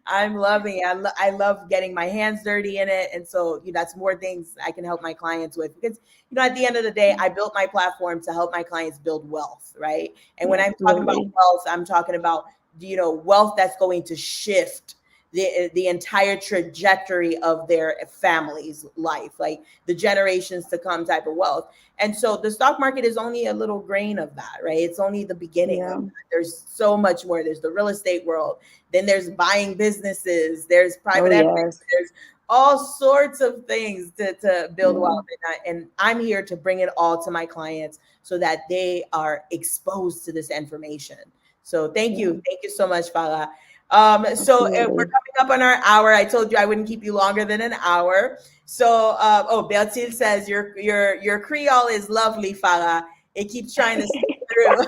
I'm loving it. I love getting my hands dirty in it. And so, that's more things I can help my clients with because, at the end of the day, I built my platform to help my clients build wealth, right? And when I'm talking about Absolutely. wealth, I'm talking about, wealth that's going to shift the entire trajectory of their family's life, like the generations to come type of wealth. And so the stock market is only a little grain of that, right? It's only the beginning of Yeah. that. There's so much more. There's the real estate world, then there's buying businesses, there's Oh, private equity, yes. there's all sorts of things to build Yeah. wealth. And I'm here to bring it all to my clients so that they are exposed to this information. So thank Yeah. you. Thank you so much, Fala. So we're Absolutely. coming up on our hour. I told you I wouldn't keep you longer than an hour. So, Bertil says your Creole is lovely, Fala. It keeps trying to slip through.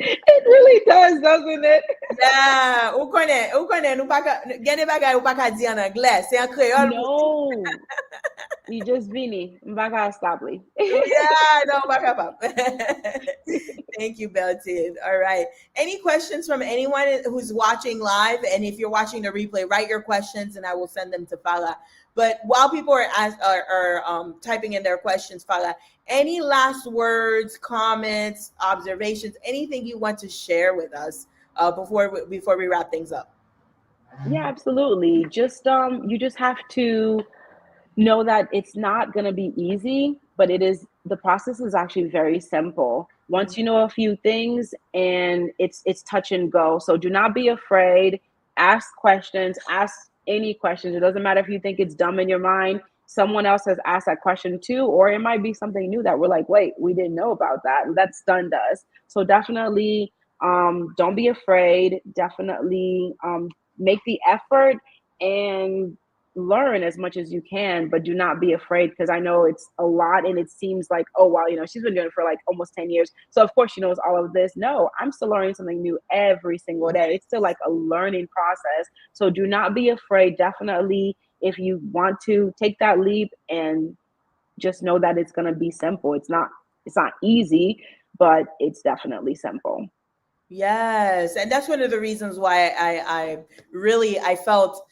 It really does, doesn't it? Yeah, ou konen, nou pa ka, gen de bagay ou pa ka di an Anglais, se an Creole pou di. No. You just Vini. Mbaka Stably. Yeah, no, pa kapap. Thank you, Belted. All right. Any questions from anyone who's watching live? And if you're watching the replay, write your questions and I will send them to Fala. But while people are typing in their questions, Fala, any last words, comments, observations, anything you want to share with us before we wrap things up? Yeah, absolutely. Just you just have to know that it's not going to be easy, but the process is actually very simple. Once you know a few things, and it's touch and go. So do not be afraid. Ask questions, ask any questions. It doesn't matter if you think it's dumb in your mind. Someone else has asked that question too, or it might be something new that we're like, wait, we didn't know about that. That stunned us. So definitely don't be afraid. Definitely make the effort and learn as much as you can, but do not be afraid, because I know it's a lot and it seems like, oh wow, she's been doing it for like almost 10 years, so of course she knows all of this. No, I'm still learning something new every single day. It's still like a learning process. So do not be afraid. Definitely, if you want to take that leap, and just know that it's going to be simple. It's not easy, but it's definitely simple. Yes, and that's one of the reasons why I really I felt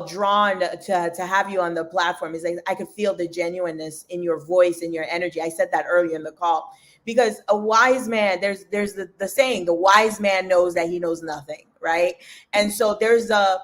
drawn to have you on the platform is I could feel the genuineness in your voice and your energy. I said that earlier in the call because a wise man, there's the saying, the wise man knows that he knows nothing, right? And so there's a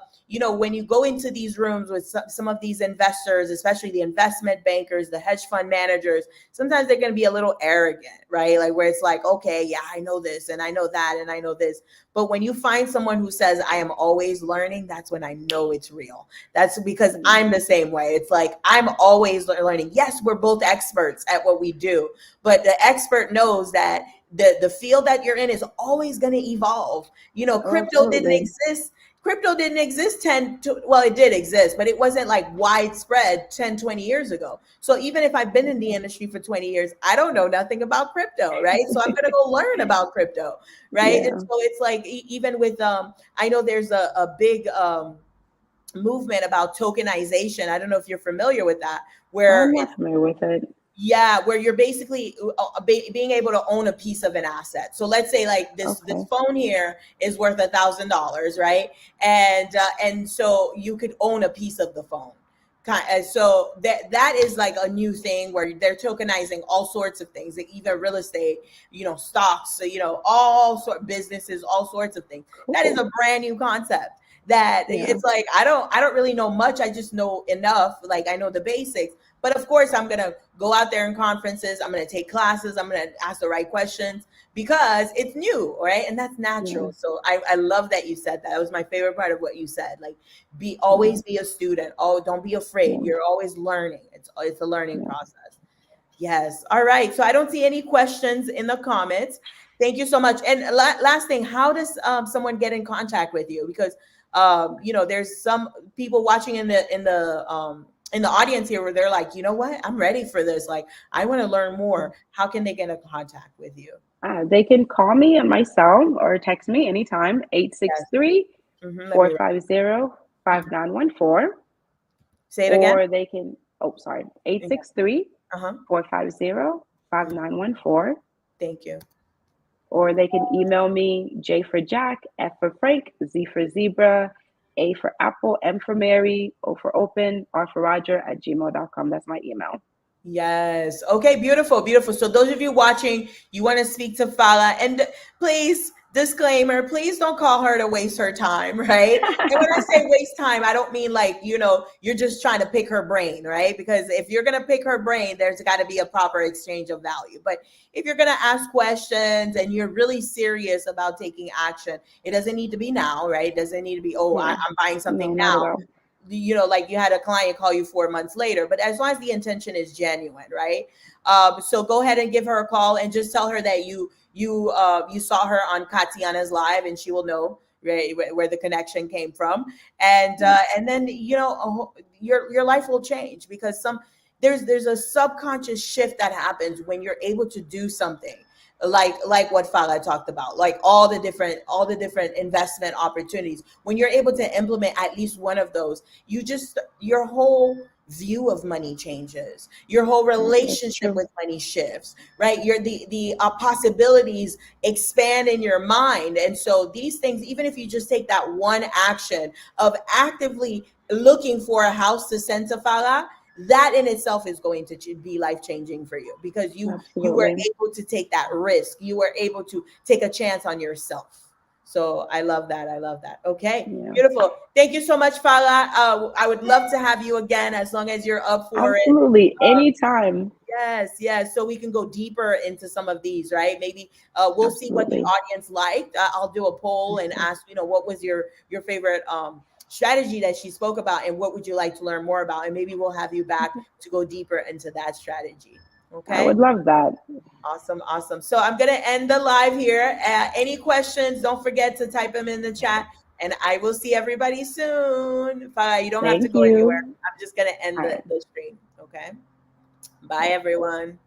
when you go into these rooms with some of these investors, especially the investment bankers, the hedge fund managers, sometimes they're going to be a little arrogant, right? Like where it's like, okay, yeah, I know this and I know that and I know this. But when you find someone who says, I am always learning, that's when I know it's real. That's because I'm the same way. It's like, I'm always learning. Yes, we're both experts at what we do, but the expert knows that the field that you're in is always going to evolve. Oh, Crypto didn't absolutely. exist crypto didn't exist 10 to, well, it did exist, but it wasn't like widespread 10, 20 years ago. So even if I've been in the industry for 20 years, I don't know nothing about crypto, right? So I'm going to go learn about crypto, right? And Yeah, so it's like even with I know there's a big movement about tokenization. I don't know if you're familiar with that, where I'm it's not familiar with it. yeah, where you're basically being able to own a piece of an asset. So let's say like this Okay, phone here is worth $1,000, right? And so you could own a piece of the phone. So that is like a new thing where they're tokenizing all sorts of things, like even real estate, stocks, so, all sort businesses, all sorts of things. That is cool. a brand new concept. That Yeah, it's like I don't really know much. I just know enough. Like I know the basics, but of course, I'm going to go out there in conferences. I'm going to take classes. I'm going to ask the right questions because it's new, right? And that's yeah, natural. So I love that you said that. That was my favorite part of what you said. Like, yeah, always be a student. Oh, don't be afraid. yeah, You're always learning. It's a learning yeah. process. Yes. All right. So I don't see any questions in the comments. Thank you so much. And last thing, how does someone get in contact with you? Because there's some people watching in the audience here where they're like, you know what, I'm ready for this. Like, I want to learn more. How can they get in contact with you? They can call me at my cell or text me anytime, eight Yes. six three Let me four five zero five mhm. nine one four, Say it again. or they can, oh, sorry, eight Yeah. six three Uh-huh. 450 5914, Thank you. or they can email me, J for Jack, F for Frank, Z for Zebra, A for Apple, M for Mary, O for Open, R for Roger at gmail.com. That's my email. Yes. Okay, beautiful, beautiful. So those of you watching, you want to speak to Fala, and please, disclaimer, please don't call her to waste her time, right? And when I say waste time, I don't mean like, you're just trying to pick her brain, right? Because if you're going to pick her brain, there's got to be a proper exchange of value. But if you're going to ask questions and you're really serious about taking action, it doesn't need to be now, right? It doesn't need to be, oh, Yeah. I'm buying something No, not now. at all. Like you had a client call you 4 months later, but as long as the intention is genuine, right? So go ahead and give her a call and just tell her that you saw her on Katiana's live, and she will know, right, where the connection came from. and Yeah. uh, and then your life will change because there's a subconscious shift that happens when you're able to do something like what Fala talked about, like all the different investment opportunities. When you're able to implement at least one of those, your whole view of money changes, your whole Yeah, that's relationship true. with money shifts, right? The possibilities expand in your mind. And so these things, even if you just take that one action of actively looking for a house to send to Fala, that in itself is going to be life changing for you because you were Absolutely. able to take that risk. You were able to take a chance on yourself. So I love that. I love that. Okay, Yeah. beautiful. Thank you so much, Fala. I would love to have you again as long as you're up for it. Absolutely. Uh, Anytime. yes, yes. So we can go deeper into some of these, right? Maybe we'll see what the Absolutely. audience liked. I'll do a poll and Okay. ask, what was your favorite strategy that she spoke about, and what would you like to learn more about? And maybe we'll have you back to go deeper into that strategy. I Okay. would love that. Awesome, awesome. So I'm gonna end the live here. Any questions? Don't forget to type them in the chat, and I will see everybody soon. Bye. You don't have to Thank go anywhere. you. I'm just gonna end All the, right. the stream. Okay. Bye, Bye. everyone.